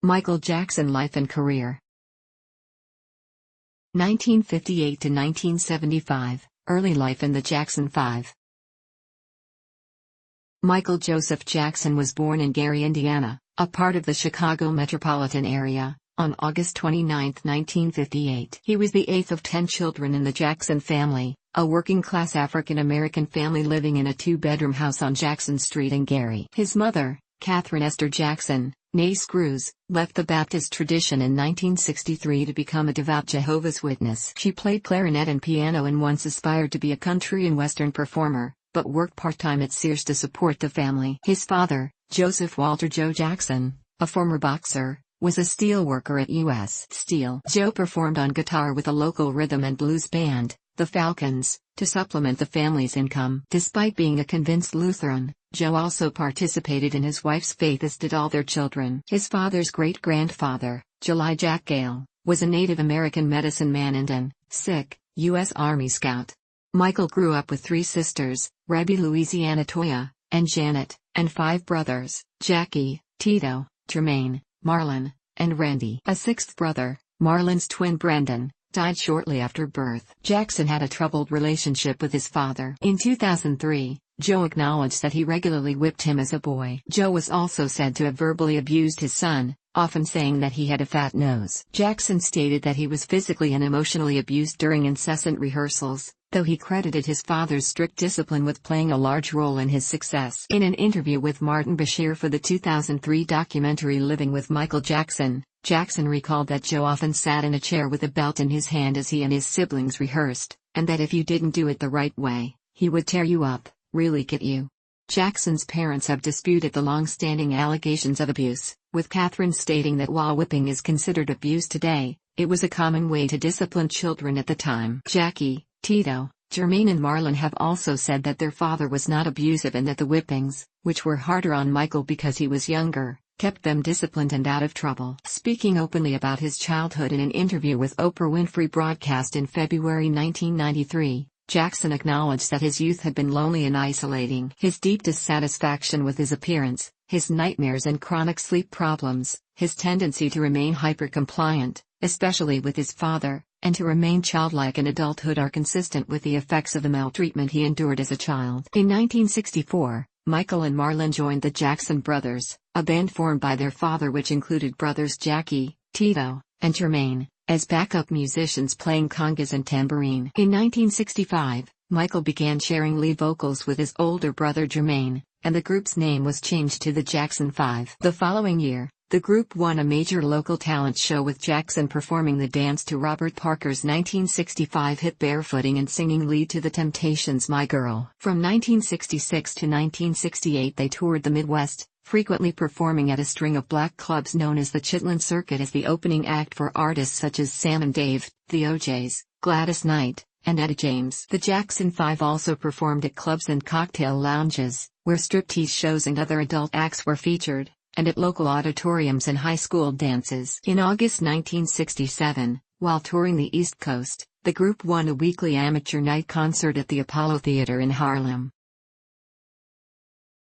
Michael Jackson life and career. 1958 to 1975, early life in the Jackson 5. Michael Joseph Jackson was born in Gary, Indiana, a part of the Chicago metropolitan area, on August 29, 1958. He was the eighth of 10 children in the Jackson family, a working-class African-American family living in a two-bedroom house on Jackson Street in Gary. His mother, Catherine Esther Jackson, née Screws, left the Baptist tradition in 1963 to become a devout Jehovah's Witness. She played clarinet and piano and once aspired to be a country and western performer, but worked part-time at Sears to support the family. His father, Joseph Walter Joe Jackson, a former boxer, was a steel worker at U.S. Steel. Joe performed on guitar with a local rhythm and blues band, the Falcons, to supplement the family's income. Despite being a convinced Lutheran, Joe also participated in his wife's faith, as did all their children. His father's great-grandfather, July Jack Gale, was a Native American medicine man and an sick U.S. Army Scout. Michael grew up with three sisters, Rebbe Louisiana Toya, and Janet, and five brothers, Jackie, Tito, Jermaine, Marlon, and Randy. A sixth brother, Marlon's twin Brendan, died shortly after birth. Jackson had a troubled relationship with his father. In 2003, Joe acknowledged that he regularly whipped him as a boy. Joe was also said to have verbally abused his son, often saying that he had a fat nose. Jackson stated that he was physically and emotionally abused during incessant rehearsals, though he credited his father's strict discipline with playing a large role in his success. In an interview with Martin Bashir for the 2003 documentary Living with Michael Jackson, Jackson recalled that Joe often sat in a chair with a belt in his hand as he and his siblings rehearsed, and that if you didn't do it the right way, he would tear you up, really get you. Jackson's parents have disputed the long-standing allegations of abuse, with Catherine stating that while whipping is considered abuse today, it was a common way to discipline children at the time. Jackie, Tito, Jermaine and Marlon have also said that their father was not abusive and that the whippings, which were harder on Michael because he was younger, kept them disciplined and out of trouble. Speaking openly about his childhood in an interview with Oprah Winfrey broadcast in February 1993, Jackson acknowledged that his youth had been lonely and isolating. His deep dissatisfaction with his appearance, his nightmares and chronic sleep problems, his tendency to remain hyper-compliant, especially with his father, and to remain childlike in adulthood are consistent with the effects of the maltreatment he endured as a child. In 1964, Michael and Marlon joined the Jackson Brothers, a band formed by their father which included brothers Jackie, Tito, and Jermaine, as backup musicians playing congas and tambourine. In 1965, Michael began sharing lead vocals with his older brother Jermaine, and the group's name was changed to the Jackson 5. The following year, the group won a major local talent show with Jackson performing the dance to Robert Parker's 1965 hit Barefooting and singing lead to The Temptations' My Girl. From 1966 to 1968 they toured the Midwest, frequently performing at a string of black clubs known as the Chitlin Circuit as the opening act for artists such as Sam and Dave, the O'Jays, Gladys Knight, and Etta James. The Jackson 5 also performed at clubs and cocktail lounges, where striptease shows and other adult acts were featured, and at local auditoriums and high school dances. In August 1967, while touring the East Coast, the group won a weekly amateur night concert at the Apollo Theater in Harlem.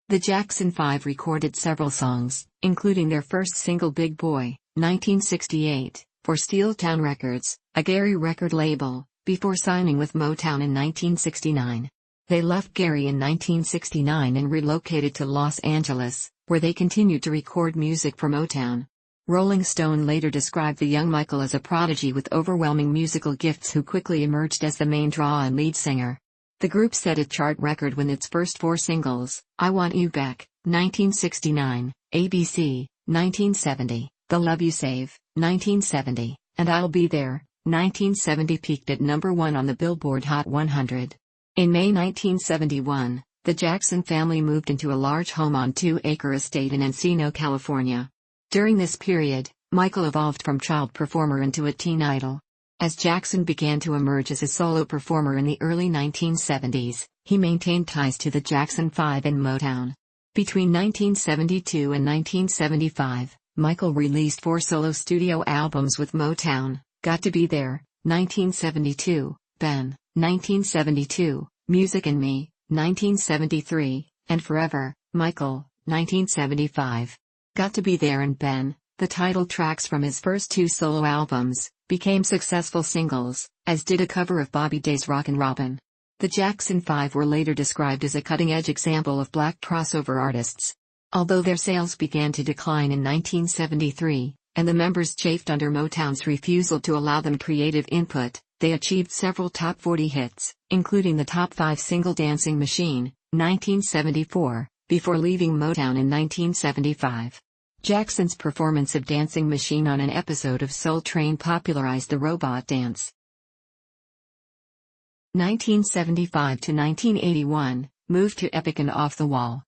The Jackson 5 recorded several songs, including their first single Big Boy, 1968, for Steeltown Records, a Gary record label, before signing with Motown in 1969. They left Gary in 1969 and relocated to Los Angeles, where they continued to record music for Motown. Rolling Stone later described the young Michael as a prodigy with overwhelming musical gifts who quickly emerged as the main draw and lead singer. The group set a chart record when its first four singles, I Want You Back, 1969, ABC, 1970, The Love You Save, 1970, and I'll Be There, 1970 peaked at number 1 on the Billboard Hot 100. In May 1971, the Jackson family moved into a large home on 2-acre estate in Encino, California. During this period, Michael evolved from child performer into a teen idol. As Jackson began to emerge as a solo performer in the early 1970s, he maintained ties to the Jackson 5 and Motown. Between 1972 and 1975, Michael released 4 solo studio albums with Motown: Got to Be There, 1972, Ben, 1972, Music and Me, 1973, and Forever, Michael, 1975. Got to Be There and Ben, the title tracks from his first two solo albums, became successful singles, as did a cover of Bobby Daye's Rockin' Robin. The Jackson 5 were later described as a cutting-edge example of black crossover artists. Although their sales began to decline in 1973, and the members chafed under Motown's refusal to allow them creative input, they achieved several top 40 hits, including the top 5 single Dancing Machine, 1974, before leaving Motown in 1975. Jackson's performance of Dancing Machine on an episode of Soul Train popularized the robot dance. 1975 to 1981, moved to Epic and Off the Wall.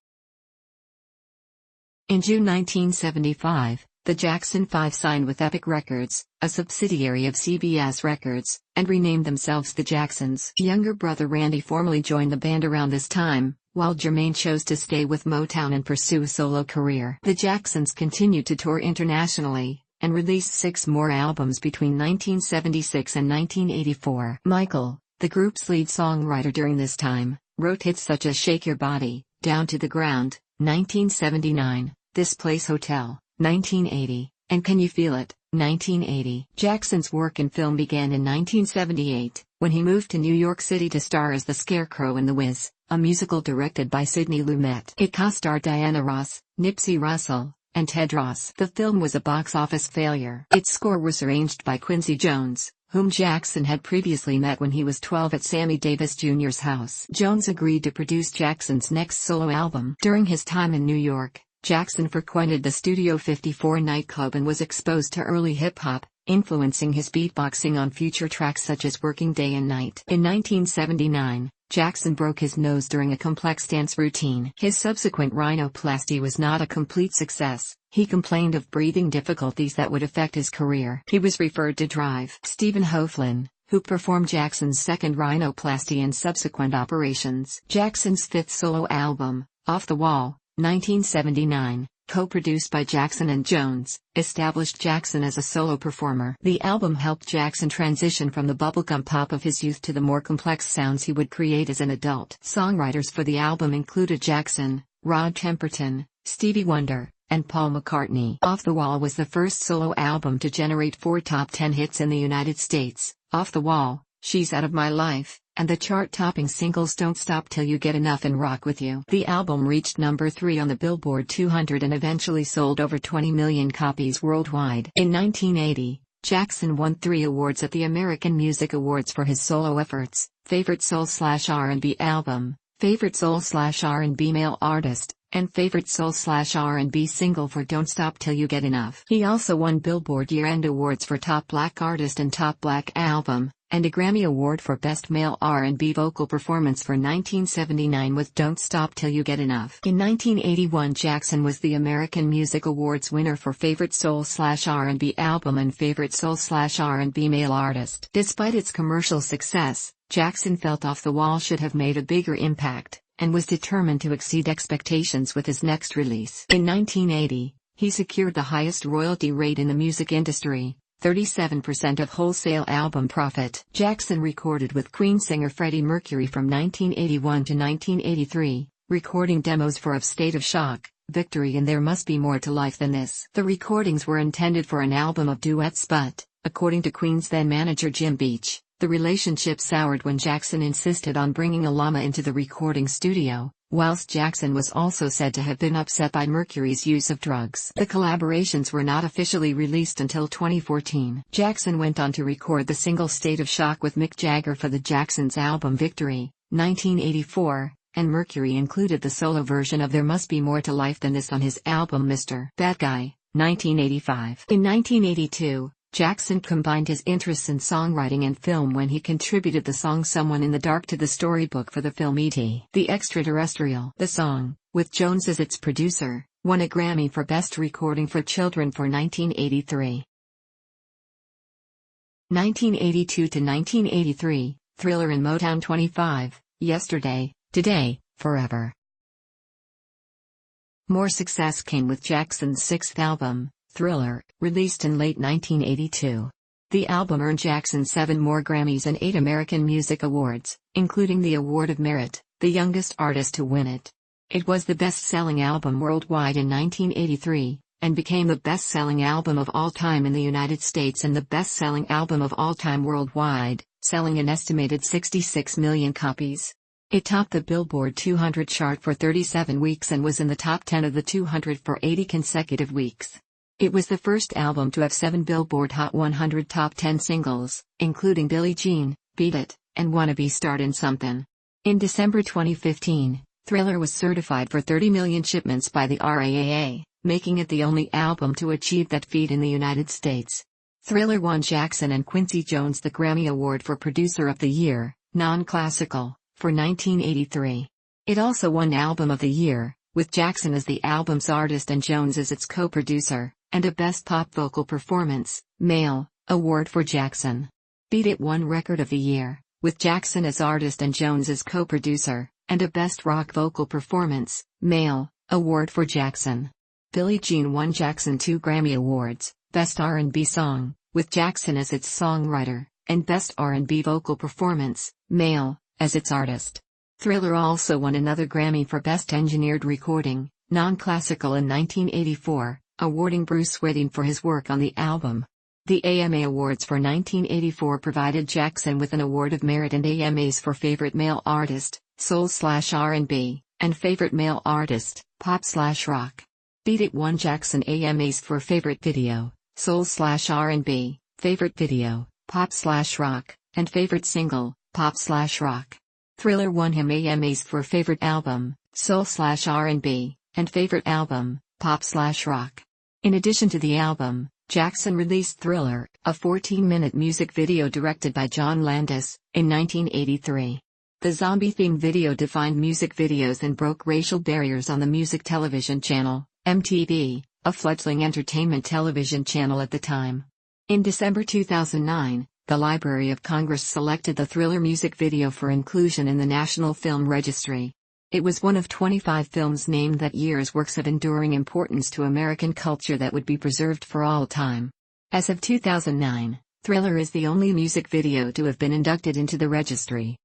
In June 1975, the Jackson 5 signed with Epic Records, a subsidiary of CBS Records, and renamed themselves the Jacksons. Younger brother Randy formally joined the band around this time, while Jermaine chose to stay with Motown and pursue a solo career. The Jacksons continued to tour internationally, and released 6 more albums between 1976 and 1984. Michael, the group's lead songwriter during this time, wrote hits such as Shake Your Body, Down to the Ground, 1979, This Place Hotel, 1980, and Can You Feel It, 1980. Jackson's work in film began in 1978, when he moved to New York City to star as the Scarecrow in The Wiz, a musical directed by Sidney Lumet. It co-starred Diana Ross, Nipsey Russell, and Ted Ross. The film was a box office failure. Its score was arranged by Quincy Jones, whom Jackson had previously met when he was 12 at Sammy Davis Jr.'s house. Jones agreed to produce Jackson's next solo album. During his time in New York, Jackson frequented the Studio 54 nightclub and was exposed to early hip-hop, influencing his beatboxing on future tracks such as Working Day and Night. In 1979, Jackson broke his nose during a complex dance routine. His subsequent rhinoplasty was not a complete success. He complained of breathing difficulties that would affect his career. He was referred to Drive. Stephen Hoeflin, who performed Jackson's second rhinoplasty and subsequent operations. Jackson's fifth solo album, Off the Wall, 1979, co-produced by Jackson and Jones, established Jackson as a solo performer. The album helped Jackson transition from the bubblegum pop of his youth to the more complex sounds he would create as an adult. Songwriters for the album included Jackson, Rod Temperton, Stevie Wonder, and Paul McCartney. Off the Wall was the first solo album to generate 4 top 10 hits in the United States: Off the Wall, She's Out of My Life, and the chart-topping singles Don't Stop Till You Get Enough and Rock With You. The album reached number 3 on the Billboard 200 and eventually sold over 20 million copies worldwide. In 1980, Jackson won 3 awards at the American Music Awards for his solo efforts: Favorite Soul/R&B Album, Favorite Soul/R&B Male Artist, and Favorite Soul/R&B Single for Don't Stop Till You Get Enough. He also won Billboard Year-End Awards for Top Black Artist and Top Black Album, and a Grammy Award for Best Male R&B Vocal Performance for 1979 with Don't Stop Till You Get Enough. In 1981, Jackson was the American Music Awards winner for Favorite Soul/R&B Album and Favorite Soul/R&B Male Artist. Despite its commercial success, Jackson felt Off the Wall should have made a bigger impact, and was determined to exceed expectations with his next release. In 1980, he secured the highest royalty rate in the music industry, 37% of wholesale album profit. Jackson recorded with Queen singer Freddie Mercury from 1981 to 1983, recording demos for Of State of Shock, Victory and There Must Be More to Life Than This. The recordings were intended for an album of duets but, according to Queen's then-manager Jim Beach, the relationship soured when Jackson insisted on bringing a llama into the recording studio, whilst Jackson was also said to have been upset by Mercury's use of drugs. The collaborations were not officially released until 2014. Jackson went on to record the single State of Shock with Mick Jagger for the Jacksons' album Victory, 1984, and Mercury included the solo version of There Must Be More to Life Than This on his album Mr. Bad Guy, 1985. In 1982, Jackson combined his interests in songwriting and film when he contributed the song Someone in the Dark to the storybook for the film E.T. the Extraterrestrial. The song, with Jones as its producer, won a Grammy for Best Recording for Children for 1983. 1982 to 1983, Thriller and Motown 25, Yesterday, Today, Forever. More success came with Jackson's sixth album, Thriller, released in late 1982. The album earned Jackson 7 more Grammys and 8 American Music Awards, including the Award of Merit, the youngest artist to win it. It was the best-selling album worldwide in 1983, and became the best-selling album of all time in the United States and the best-selling album of all time worldwide, selling an estimated 66 million copies. It topped the Billboard 200 chart for 37 weeks and was in the top 10 of the 200 for 80 consecutive weeks. It was the first album to have 7 Billboard Hot 100 top 10 singles, including Billie Jean, Beat It, and Wanna Be Startin' Somethin'. In December 2015, Thriller was certified for 30 million shipments by the RIAA, making it the only album to achieve that feat in the United States. Thriller won Jackson and Quincy Jones the Grammy Award for Producer of the Year, Non-Classical, for 1983. It also won Album of the Year, with Jackson as the album's artist and Jones as its co-producer, and a Best Pop Vocal Performance, Male, award for Jackson. Beat It won Record of the Year, with Jackson as artist and Jones as co-producer, and a Best Rock Vocal Performance, Male, award for Jackson. Billie Jean won Jackson 2 Grammy Awards, Best R&B Song, with Jackson as its songwriter, and Best R&B Vocal Performance, Male, as its artist. Thriller also won another Grammy for Best Engineered Recording, Non-Classical in 1984, awarding Bruce Swedien for his work on the album. The AMA Awards for 1984 provided Jackson with an Award of Merit and AMAs for Favorite Male Artist, Soul/R&B, and Favorite Male Artist, Pop/Rock. Beat It won Jackson AMAs for Favorite Video, Soul/R&B, Favorite Video, Pop/Rock, and Favorite Single, Pop/Rock. Thriller won him AMAs for Favorite Album, Soul/R&B, and Favorite Album, Pop/Rock. In addition to the album, Jackson released Thriller, a 14-minute music video directed by John Landis, in 1983. The zombie-themed video defined music videos and broke racial barriers on the Music Television Channel, MTV, a fledgling entertainment television channel at the time. In December 2009, the Library of Congress selected the Thriller music video for inclusion in the National Film Registry. It was one of 25 films named that year as works of enduring importance to American culture that would be preserved for all time. As of 2009, Thriller is the only music video to have been inducted into the registry.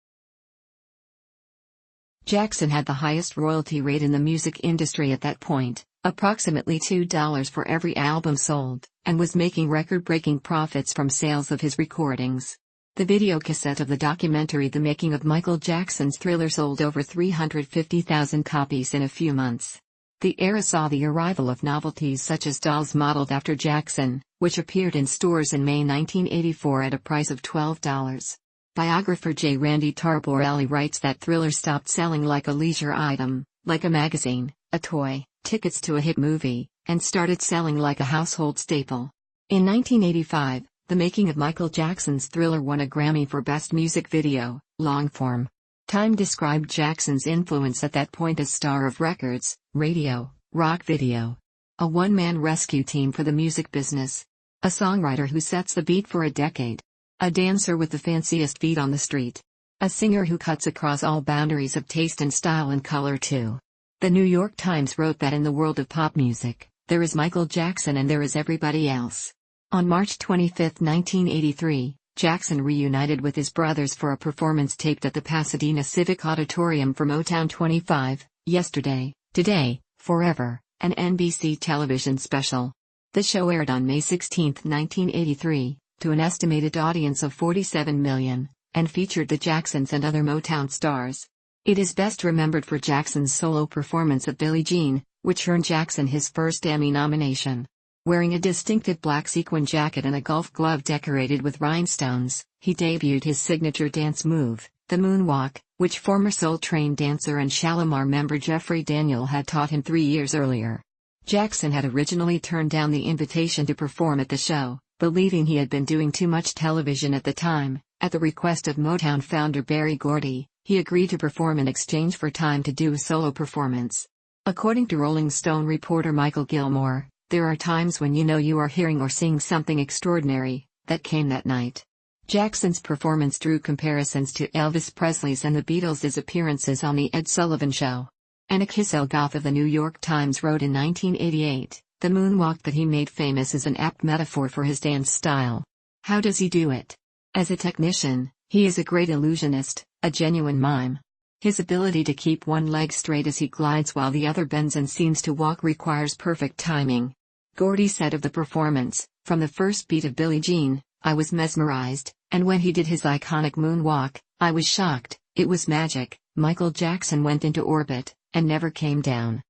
Jackson had the highest royalty rate in the music industry at that point, approximately $2 for every album sold, and was making record-breaking profits from sales of his recordings. The videocassette of the documentary The Making of Michael Jackson's Thriller sold over 350,000 copies in a few months. The era saw the arrival of novelties such as dolls modeled after Jackson, which appeared in stores in May 1984 at a price of $12. Biographer J. Randy Tarborelli writes that Thriller stopped selling like a leisure item, like a magazine, a toy, tickets to a hit movie, and started selling like a household staple. In 1985, The Making of Michael Jackson's Thriller won a Grammy for Best Music Video, Longform. Time described Jackson's influence at that point as star of records, radio, rock video. A one-man rescue team for the music business. A songwriter who sets the beat for a decade. A dancer with the fanciest feet on the street. A singer who cuts across all boundaries of taste and style and color too. The New York Times wrote that in the world of pop music, there is Michael Jackson and there is everybody else. On March 25, 1983, Jackson reunited with his brothers for a performance taped at the Pasadena Civic Auditorium for Motown 25, Yesterday, Today, Forever, an NBC television special. The show aired on May 16, 1983, to an estimated audience of 47 million, and featured the Jacksons and other Motown stars. It is best remembered for Jackson's solo performance of Billie Jean, which earned Jackson his first Emmy nomination. Wearing a distinctive black sequin jacket and a golf glove decorated with rhinestones, he debuted his signature dance move, the moonwalk, which former Soul Train dancer and Shalimar member Jeffrey Daniel had taught him 3 years earlier. Jackson had originally turned down the invitation to perform at the show, believing he had been doing too much television at the time. At the request of Motown founder Berry Gordy, he agreed to perform in exchange for time to do a solo performance. According to Rolling Stone reporter Michael Gilmore, there are times when you know you are hearing or seeing something extraordinary. That came that night. Jackson's performance drew comparisons to Elvis Presley's and the Beatles' appearances on The Ed Sullivan Show. Anna Kisselgoff of the New York Times wrote in 1988, "The moonwalk that he made famous is an apt metaphor for his dance style. How does he do it? As a technician, he is a great illusionist, a genuine mime. His ability to keep one leg straight as he glides while the other bends and seems to walk requires perfect timing. Gordy said of the performance, "From the first beat of Billie Jean, I was mesmerized, and when he did his iconic moonwalk, I was shocked. It was magic." Michael Jackson went into orbit, and never came down.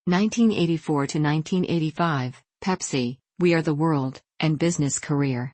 1984 to 1985, Pepsi, We Are the World, and business career.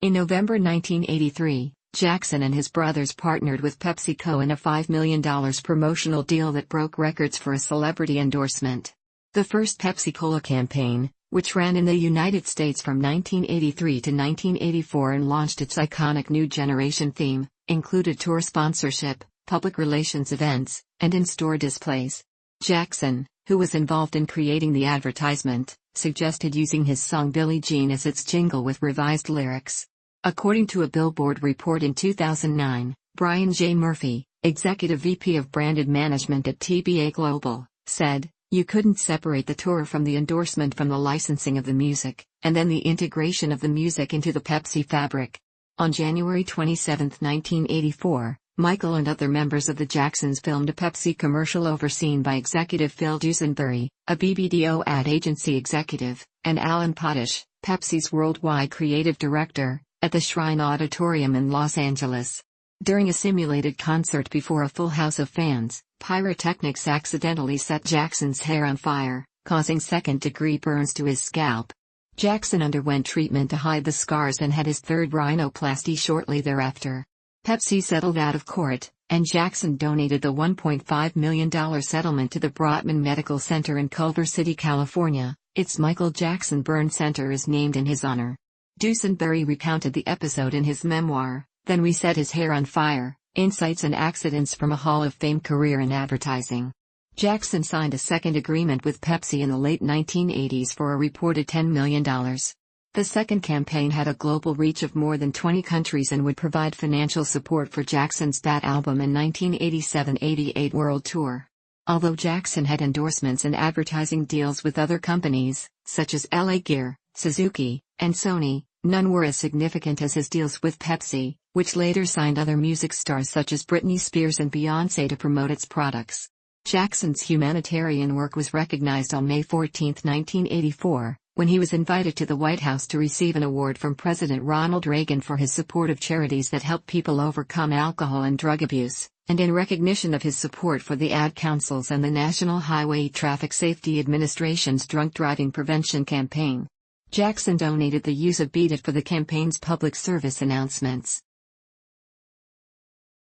In November 1983, Jackson and his brothers partnered with PepsiCo in a $5 million promotional deal that broke records for a celebrity endorsement. The first Pepsi-Cola campaign, which ran in the United States from 1983 to 1984 and launched its iconic New Generation theme, included tour sponsorship, public relations events, and in-store displays. Jackson, who was involved in creating the advertisement, suggested using his song Billie Jean as its jingle with revised lyrics. According to a Billboard report in 2009, Brian J. Murphy, Executive VP of Branded Management at TBA Global, said, "You couldn't separate the tour from the endorsement from the licensing of the music, and then the integration of the music into the Pepsi fabric." On January 27, 1984, Michael and other members of the Jacksons filmed a Pepsi commercial overseen by executive Phil Dusenbury, a BBDO ad agency executive, and Alan Potash, Pepsi's worldwide creative director, at the Shrine Auditorium in Los Angeles. During a simulated concert before a full house of fans, pyrotechnics accidentally set Jackson's hair on fire, causing second-degree burns to his scalp. Jackson underwent treatment to hide the scars and had his third rhinoplasty shortly thereafter. Pepsi settled out of court, and Jackson donated the $1.5 million settlement to the Brotman Medical Center in Culver City, California. Its Michael Jackson Burn Center is named in his honor. Dusenbury recounted the episode in his memoir, "Then We Set His Hair on Fire: Insights and Accidents from a Hall of Fame Career in Advertising." Jackson signed a second agreement with Pepsi in the late 1980s for a reported $10 million. The second campaign had a global reach of more than 20 countries and would provide financial support for Jackson's That Album and 1987-88 World Tour. Although Jackson had endorsements and advertising deals with other companies, such as LA Gear, Suzuki, and Sony, none were as significant as his deals with Pepsi, which later signed other music stars such as Britney Spears and Beyoncé to promote its products. Jackson's humanitarian work was recognized on May 14, 1984. When he was invited to the White House to receive an award from President Ronald Reagan for his support of charities that help people overcome alcohol and drug abuse, and in recognition of his support for the Ad Council's and the National Highway Traffic Safety Administration's drunk driving prevention campaign. Jackson donated the use of Beat It for the campaign's public service announcements.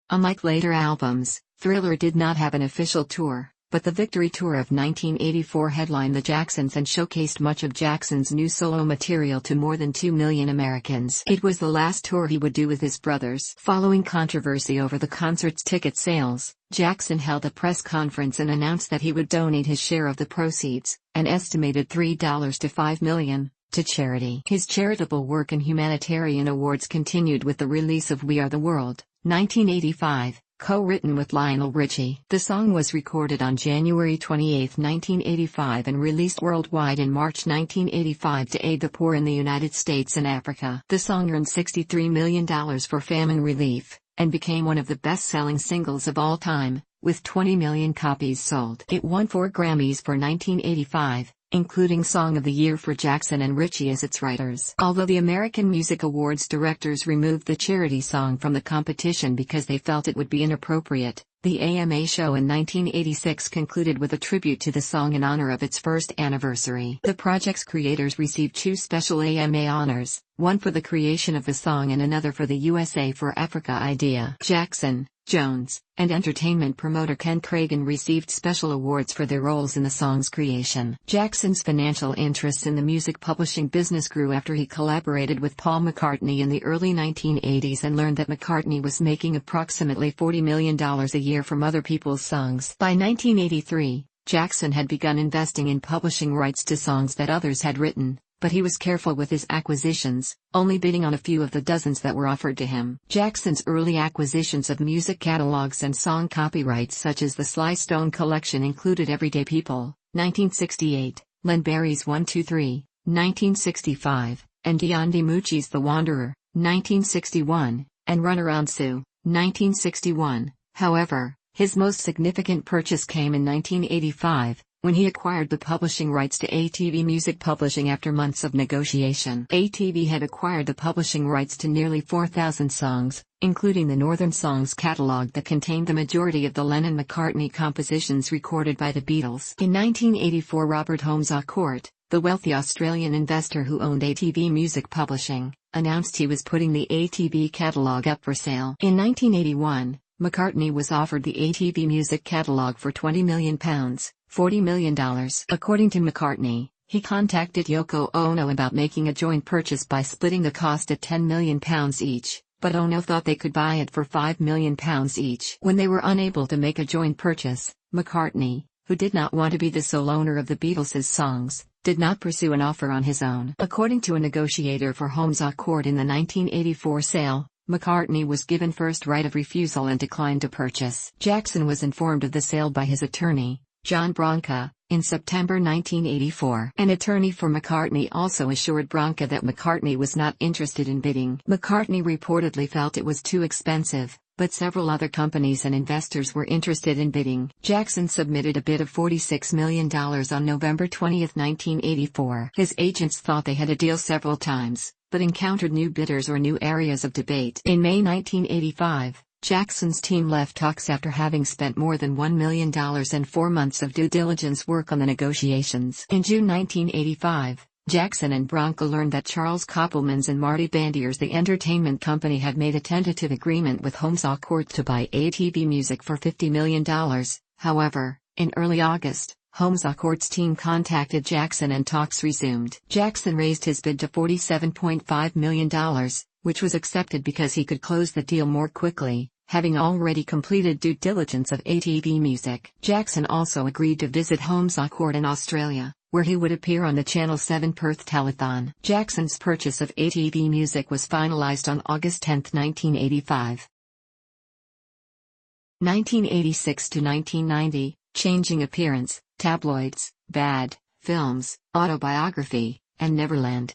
Unlike later albums, Thriller did not have an official tour, but the Victory Tour of 1984 headlined the Jacksons and showcased much of Jackson's new solo material to more than 2 million Americans. It was the last tour he would do with his brothers. Following controversy over the concert's ticket sales, Jackson held a press conference and announced that he would donate his share of the proceeds, an estimated $3 to $5 million, to charity. His charitable work and humanitarian awards continued with the release of We Are the World, 1985. Co-written with Lionel Richie. The song was recorded on January 28, 1985 and released worldwide in March 1985 to aid the poor in the United States and Africa. The song earned $63 million for famine relief, and became one of the best-selling singles of all time, with 20 million copies sold. It won 4 Grammys for 1985, including Song of the Year for Jackson and Richie as its writers. Although the American Music Awards directors removed the charity song from the competition because they felt it would be inappropriate, the AMA show in 1986 concluded with a tribute to the song in honor of its first anniversary. The project's creators received 2 special AMA honors, one for the creation of the song and another for the USA for Africa idea. Jackson, Jones, and entertainment promoter Ken Cragen received special awards for their roles in the song's creation. Jackson's financial interests in the music publishing business grew after he collaborated with Paul McCartney in the early 1980s and learned that McCartney was making approximately $40 million a year from other people's songs. By 1983, Jackson had begun investing in publishing rights to songs that others had written, but he was careful with his acquisitions, only bidding on a few of the dozens that were offered to him. Jackson's early acquisitions of music catalogs and song copyrights such as the Sly Stone collection included Everyday People, 1968, Len Barry's 1-2-3, 1965, and Dion DiMucci's The Wanderer, 1961, and Runaround Sue, 1961. However, his most significant purchase came in 1985, when he acquired the publishing rights to ATV Music Publishing after months of negotiation. ATV had acquired the publishing rights to nearly 4,000 songs, including the Northern Songs catalog that contained the majority of the Lennon-McCartney compositions recorded by the Beatles. In 1984, Robert Holmes à Court, the wealthy Australian investor who owned ATV Music Publishing, announced he was putting the ATV catalog up for sale. In 1981, McCartney was offered the ATV Music catalog for £20 million, $40 million. According to McCartney, he contacted Yoko Ono about making a joint purchase by splitting the cost at £10 million each, but Ono thought they could buy it for £5 million each. When they were unable to make a joint purchase, McCartney, who did not want to be the sole owner of the Beatles' songs, did not pursue an offer on his own. According to a negotiator for Holmes à Court in the 1984 sale, McCartney was given first right of refusal and declined to purchase. Jackson was informed of the sale by his attorney, John Branca, in September 1984. An attorney for McCartney also assured Branca that McCartney was not interested in bidding. McCartney reportedly felt it was too expensive, but several other companies and investors were interested in bidding. Jackson submitted a bid of $46 million on November 20, 1984. His agents thought they had a deal several times, but encountered new bidders or new areas of debate. In May 1985, Jackson's team left talks after having spent more than $1 million and 4 months of due diligence work on the negotiations. In June 1985, Jackson and Branca learned that Charles Koppelman's and Marty Bandier's The Entertainment Company had made a tentative agreement with Holmes à Court to buy ATV Music for $50 million. However, in early August, Holmes à Court's team contacted Jackson and talks resumed. Jackson raised his bid to $47.5 million, which was accepted because he could close the deal more quickly, having already completed due diligence of ATV Music. Jackson also agreed to visit Holmes à Court in Australia, where he would appear on the Channel 7 Perth Telethon. Jackson's purchase of ATV Music was finalized on August 10, 1985. 1986 to 1990, Changing Appearance, Tabloids, Bad, Films, Autobiography, and Neverland.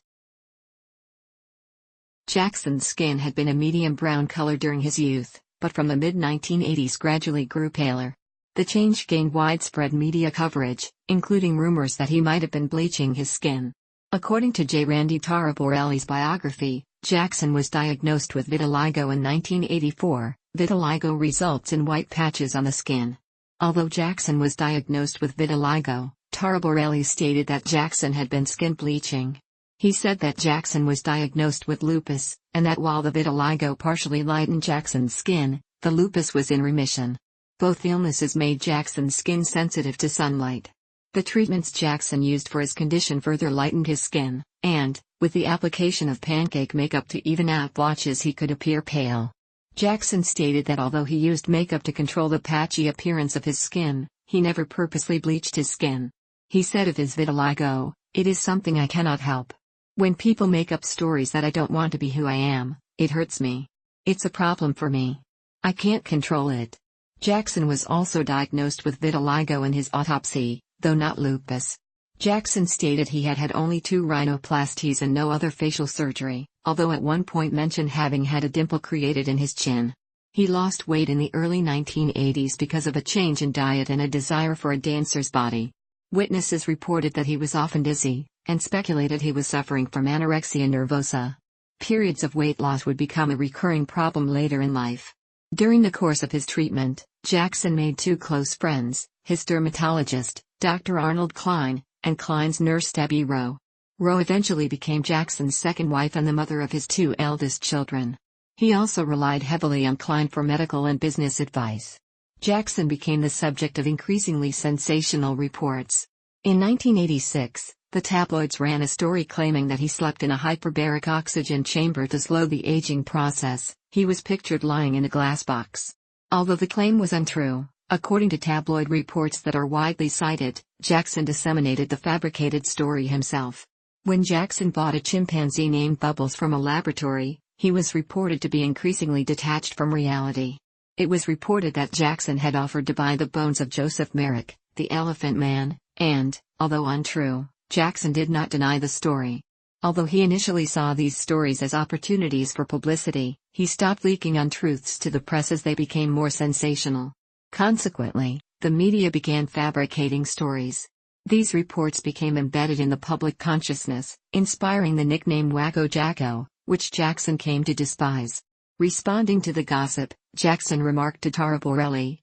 Jackson's skin had been a medium brown color during his youth, but from the mid-1980s gradually grew paler. The change gained widespread media coverage, including rumors that he might have been bleaching his skin. According to J. Randy Taraborelli's biography, Jackson was diagnosed with vitiligo in 1984. Vitiligo results in white patches on the skin. Although Jackson was diagnosed with vitiligo, Taraborelli stated that Jackson had been skin bleaching. He said that Jackson was diagnosed with lupus, and that while the vitiligo partially lightened Jackson's skin, the lupus was in remission. Both illnesses made Jackson's skin sensitive to sunlight. The treatments Jackson used for his condition further lightened his skin, and, with the application of pancake makeup to even out blotches, he could appear pale. Jackson stated that although he used makeup to control the patchy appearance of his skin, he never purposely bleached his skin. He said of his vitiligo, "It is something I cannot help. When people make up stories that I don't want to be who I am, it hurts me. It's a problem for me. I can't control it." Jackson was also diagnosed with vitiligo in his autopsy, though not lupus. Jackson stated he had had only 2 rhinoplasties and no other facial surgery, although at one point mentioned having had a dimple created in his chin. He lost weight in the early 1980s because of a change in diet and a desire for a dancer's body. Witnesses reported that he was often dizzy, and speculated he was suffering from anorexia nervosa. Periods of weight loss would become a recurring problem later in life. During the course of his treatment, Jackson made 2 close friends, his dermatologist, Dr. Arnold Klein, and Klein's nurse Debbie Rowe. Rowe eventually became Jackson's second wife and the mother of his 2 eldest children. He also relied heavily on Klein for medical and business advice. Jackson became the subject of increasingly sensational reports. In 1986, the tabloids ran a story claiming that he slept in a hyperbaric oxygen chamber to slow the aging process. He was pictured lying in a glass box. Although the claim was untrue, according to tabloid reports that are widely cited, Jackson disseminated the fabricated story himself. When Jackson bought a chimpanzee named Bubbles from a laboratory, he was reported to be increasingly detached from reality. It was reported that Jackson had offered to buy the bones of Joseph Merrick, the Elephant Man, and, although untrue, Jackson did not deny the story. Although he initially saw these stories as opportunities for publicity, he stopped leaking untruths to the press as they became more sensational. Consequently, the media began fabricating stories. These reports became embedded in the public consciousness, inspiring the nickname Wacko Jacko, which Jackson came to despise. Responding to the gossip, Jackson remarked to Tara Borelli,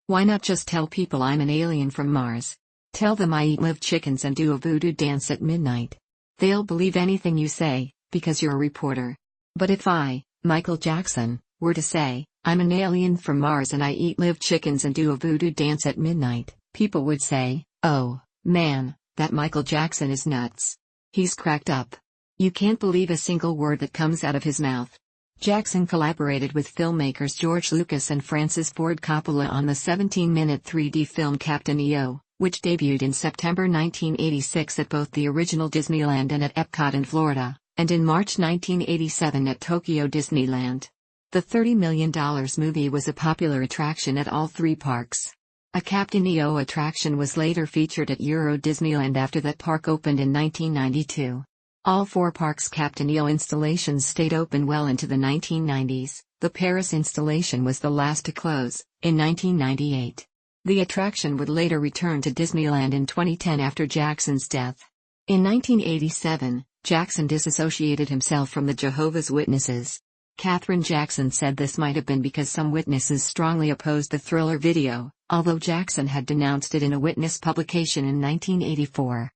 "Why not just tell people I'm an alien from Mars? Tell them I eat live chickens and do a voodoo dance at midnight. They'll believe anything you say, because you're a reporter. But if I, Michael Jackson, were to say, I'm an alien from Mars and I eat live chickens and do a voodoo dance at midnight, people would say, oh, man, that Michael Jackson is nuts. He's cracked up. You can't believe a single word that comes out of his mouth." Jackson collaborated with filmmakers George Lucas and Francis Ford Coppola on the 17-minute 3D film Captain EO, which debuted in September 1986 at both the original Disneyland and at Epcot in Florida, and in March 1987 at Tokyo Disneyland. The $30 million movie was a popular attraction at all three parks. A Captain EO attraction was later featured at Euro Disneyland after that park opened in 1992. All four parks' Captain EO installations stayed open well into the 1990s. The Paris installation was the last to close, in 1998. The attraction would later return to Disneyland in 2010 after Jackson's death. In 1987, Jackson disassociated himself from the Jehovah's Witnesses. Katherine Jackson said this might have been because some witnesses strongly opposed the Thriller video, although Jackson had denounced it in a witness publication in 1984.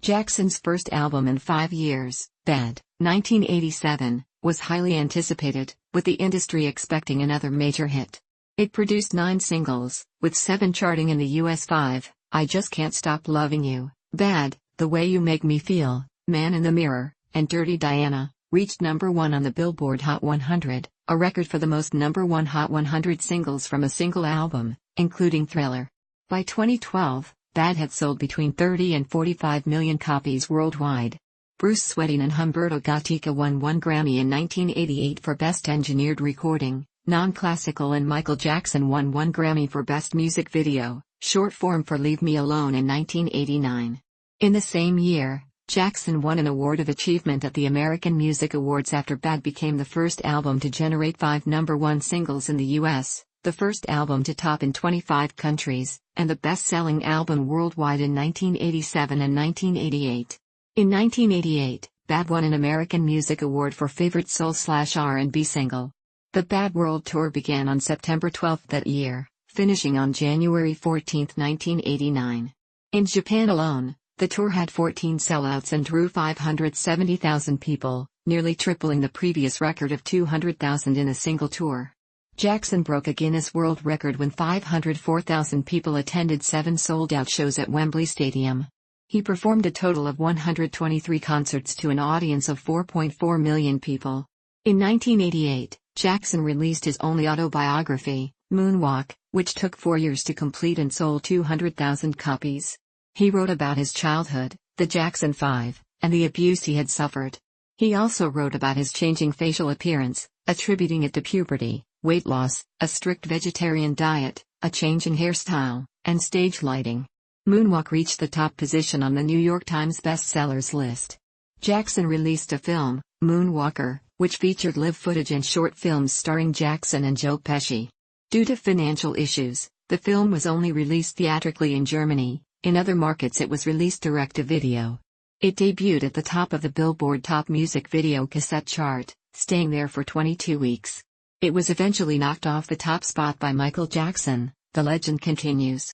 Jackson's first album in 5 years, Bad, 1987, was highly anticipated, with the industry expecting another major hit. It produced 9 singles, with 7 charting in the US. 5, I Just Can't Stop Loving You, Bad, The Way You Make Me Feel, Man in the Mirror, and Dirty Diana, reached #1 on the Billboard Hot 100, a record for the most #1 Hot 100 singles from a single album, including Thriller. By 2012, Bad had sold between 30 and 45 million copies worldwide. Bruce Swedien and Humberto Gatica won 1 Grammy in 1988 for Best Engineered Recording, Non-Classical, and Michael Jackson won 1 Grammy for Best Music Video, short form for Leave Me Alone in 1989. In the same year, Jackson won an Award of Achievement at the American Music Awards after Bad became the first album to generate 5 #1 singles in the US, the first album to top in 25 countries, and the best-selling album worldwide in 1987 and 1988. In 1988, Bad won an American Music Award for Favorite Soul/R&B Single. The Bad World Tour began on September 12 that year, finishing on January 14, 1989. In Japan alone, the tour had 14 sellouts and drew 570,000 people, nearly tripling the previous record of 200,000 in a single tour. Jackson broke a Guinness World Record when 504,000 people attended 7 sold-out shows at Wembley Stadium. He performed a total of 123 concerts to an audience of 4.4 million people. In 1988, Jackson released his only autobiography, Moonwalk, which took 4 years to complete and sold 200,000 copies. He wrote about his childhood, the Jackson 5, and the abuse he had suffered. He also wrote about his changing facial appearance, attributing it to puberty, weight loss, a strict vegetarian diet, a change in hairstyle, and stage lighting. Moonwalk reached the top position on the New York Times bestsellers list. Jackson released a film, Moonwalker, which featured live footage and short films starring Jackson and Joe Pesci. Due to financial issues, the film was only released theatrically in Germany. In other markets it was released direct-to-video. It debuted at the top of the Billboard Top Music Video Cassette chart, staying there for 22 weeks. It was eventually knocked off the top spot by Michael Jackson. The legend continues.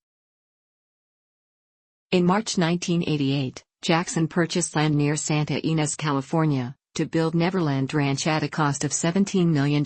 In March 1988, Jackson purchased land near Santa Ynez, California, to build Neverland Ranch at a cost of $17 million.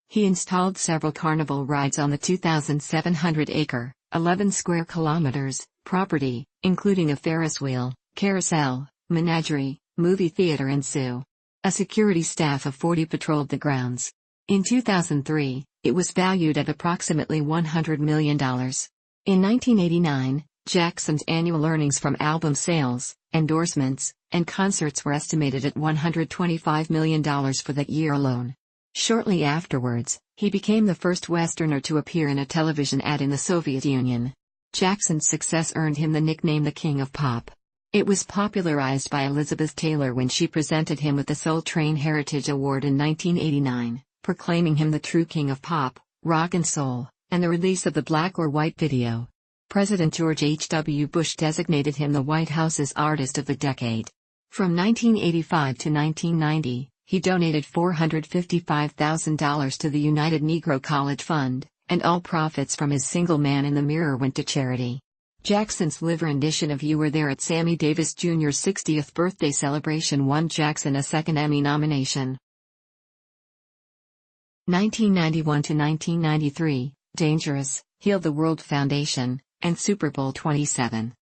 He installed several carnival rides on the 2,700-acre, 11 square kilometers, property, including a Ferris wheel, carousel, menagerie, movie theater and zoo. A security staff of 40 patrolled the grounds. In 2003, it was valued at approximately $100 million. In 1989, Jackson's annual earnings from album sales, endorsements, and concerts were estimated at $125 million for that year alone. Shortly afterwards, he became the first Westerner to appear in a television ad in the Soviet Union. Jackson's success earned him the nickname the King of Pop. It was popularized by Elizabeth Taylor when she presented him with the Soul Train Heritage Award in 1989, proclaiming him the true king of pop, rock and soul. and the release of the Black or White video. President George H.W. Bush designated him the White House's Artist of the Decade. From 1985 to 1990, he donated $455,000 to the United Negro College Fund, and all profits from his Single Man in the Mirror went to charity. Jackson's live rendition of You Were There at Sammy Davis Jr.'s 60th birthday celebration won Jackson a second Emmy nomination. 1991 to 1993, Dangerous, Heal the World Foundation, and Super Bowl XXVII.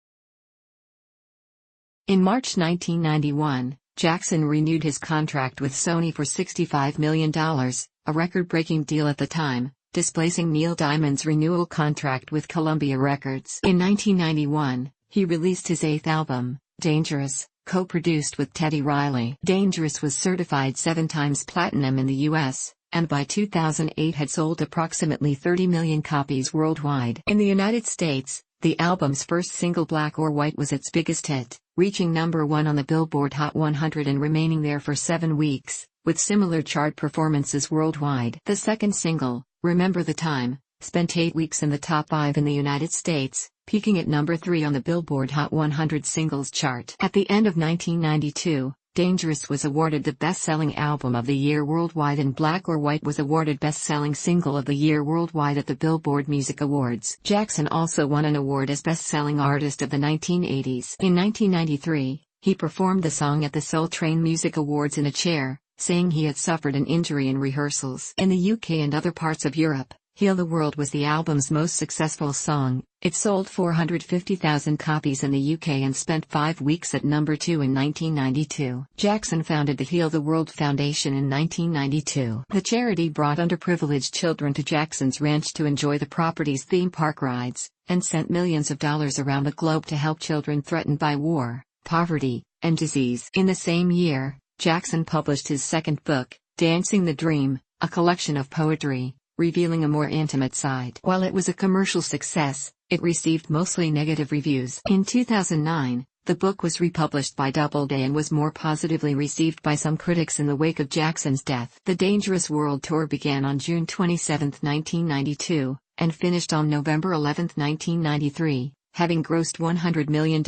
In March 1991, Jackson renewed his contract with Sony for $65 million, a record-breaking deal at the time, displacing Neil Diamond's renewal contract with Columbia Records. In 1991, he released his eighth album, Dangerous, co-produced with Teddy Riley. Dangerous was certified 7 times platinum in the U.S., and by 2008 had sold approximately 30 million copies worldwide. In the United States, the album's first single Black or White was its biggest hit, reaching number 1 on the Billboard Hot 100 and remaining there for 7 weeks, with similar chart performances worldwide. The second single, Remember the Time, spent 8 weeks in the top 5 in the United States, peaking at number 3 on the Billboard Hot 100 singles chart. At the end of 1992, Dangerous was awarded the Best-Selling Album of the Year worldwide, and Black or White was awarded Best-Selling Single of the Year worldwide at the Billboard Music Awards. Jackson also won an award as Best-Selling Artist of the 1980s. In 1993, he performed the song at the Soul Train Music Awards in a chair, saying he had suffered an injury in rehearsals. In the UK and other parts of Europe, Heal the World was the album's most successful song. It sold 450,000 copies in the UK and spent 5 weeks at number 2 in 1992. Jackson founded the Heal the World Foundation in 1992. The charity brought underprivileged children to Jackson's ranch to enjoy the property's theme park rides, and sent millions of dollars around the globe to help children threatened by war, poverty, and disease. In the same year, Jackson published his second book, Dancing the Dream, a collection of poetry, revealing a more intimate side. While it was a commercial success, it received mostly negative reviews. In 2009, the book was republished by Doubleday and was more positively received by some critics in the wake of Jackson's death. The Dangerous World Tour began on June 27, 1992, and finished on November 11, 1993. Having grossed $100 million,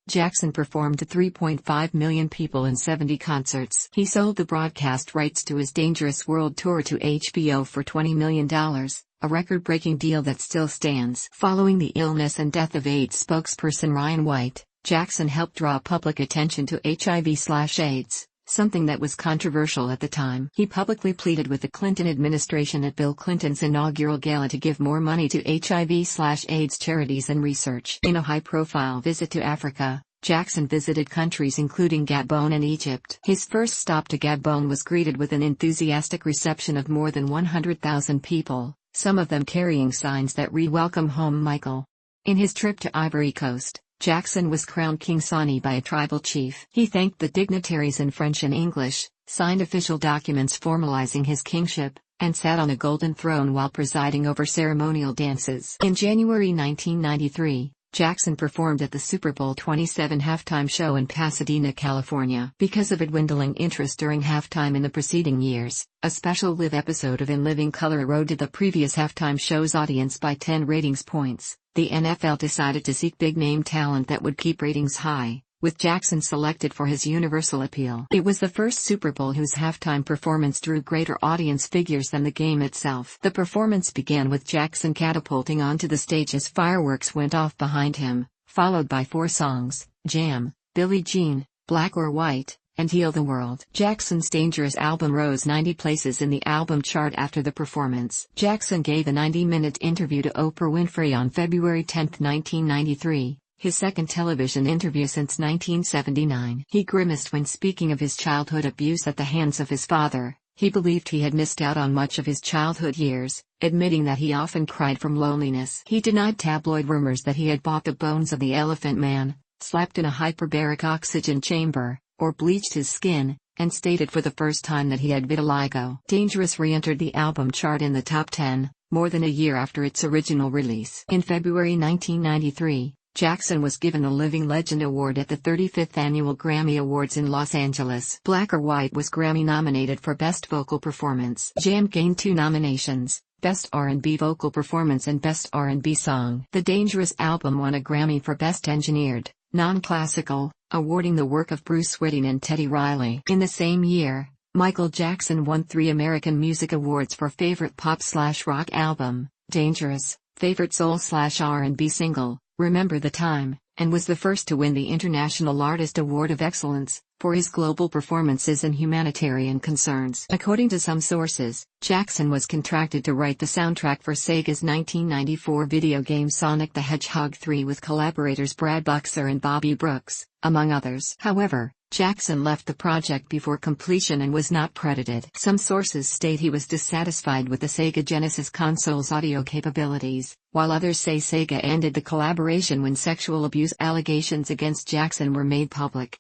Jackson performed to 3.5 million people in 70 concerts. He sold the broadcast rights to his Dangerous World Tour to HBO for $20 million, a record-breaking deal that still stands. Following the illness and death of AIDS spokesperson Ryan White, Jackson helped draw public attention to HIV/AIDS, something that was controversial at the time. He publicly pleaded with the Clinton administration at Bill Clinton's inaugural gala to give more money to HIV/AIDS charities and research. In a high-profile visit to Africa, Jackson visited countries including Gabon and Egypt. His first stop to Gabon was greeted with an enthusiastic reception of more than 100,000 people, some of them carrying signs that read "Welcome Home, Michael." In his trip to Ivory Coast, Jackson was crowned King Sani by a tribal chief. He thanked the dignitaries in French and English, signed official documents formalizing his kingship, and sat on a golden throne while presiding over ceremonial dances. In January 1993, Jackson performed at the Super Bowl XXVII halftime show in Pasadena, California. Because of a dwindling interest during halftime in the preceding years, a special live episode of In Living Color eroded the previous halftime show's audience by 10 ratings points. The NFL decided to seek big-name talent that would keep ratings high, with Jackson selected for his universal appeal. It was the first Super Bowl whose halftime performance drew greater audience figures than the game itself. The performance began with Jackson catapulting onto the stage as fireworks went off behind him, followed by 4 songs: Jam, Billie Jean, Black or White, and Heal the World. Jackson's Dangerous album rose 90 places in the album chart after the performance. Jackson gave a 90-minute interview to Oprah Winfrey on February 10, 1993, his second television interview since 1979. He grimaced when speaking of his childhood abuse at the hands of his father. He believed he had missed out on much of his childhood years, admitting that he often cried from loneliness. He denied tabloid rumors that he had bought the bones of the Elephant Man, slept in a hyperbaric oxygen chamber, or bleached his skin, and stated for the first time that he had vitiligo. Dangerous re-entered the album chart in the top 10, more than a year after its original release. In February 1993, Jackson was given a Living Legend Award at the 35th Annual Grammy Awards in Los Angeles. Black or White was Grammy nominated for Best Vocal Performance. Jam gained 2 nominations, Best R&B Vocal Performance and Best R&B Song. The Dangerous album won a Grammy for Best Engineered, Non-Classical, awarding the work of Bruce Whitting and Teddy Riley. In the same year, Michael Jackson won 3 American Music Awards for Favorite Pop/Rock Album, Dangerous, Favorite Soul/R&B Single, Remember the Time, and was the first to win the International Artist Award of Excellence, for his global performances in humanitarian concerns. According to some sources, Jackson was contracted to write the soundtrack for Sega's 1994 video game Sonic the Hedgehog 3 with collaborators Brad Buxer and Bobby Brooks, among others. However, Jackson left the project before completion and was not credited. Some sources state he was dissatisfied with the Sega Genesis console's audio capabilities, while others say Sega ended the collaboration when sexual abuse allegations against Jackson were made public.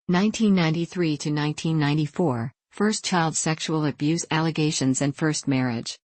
1993 to 1994, first child sexual abuse allegations and first marriage.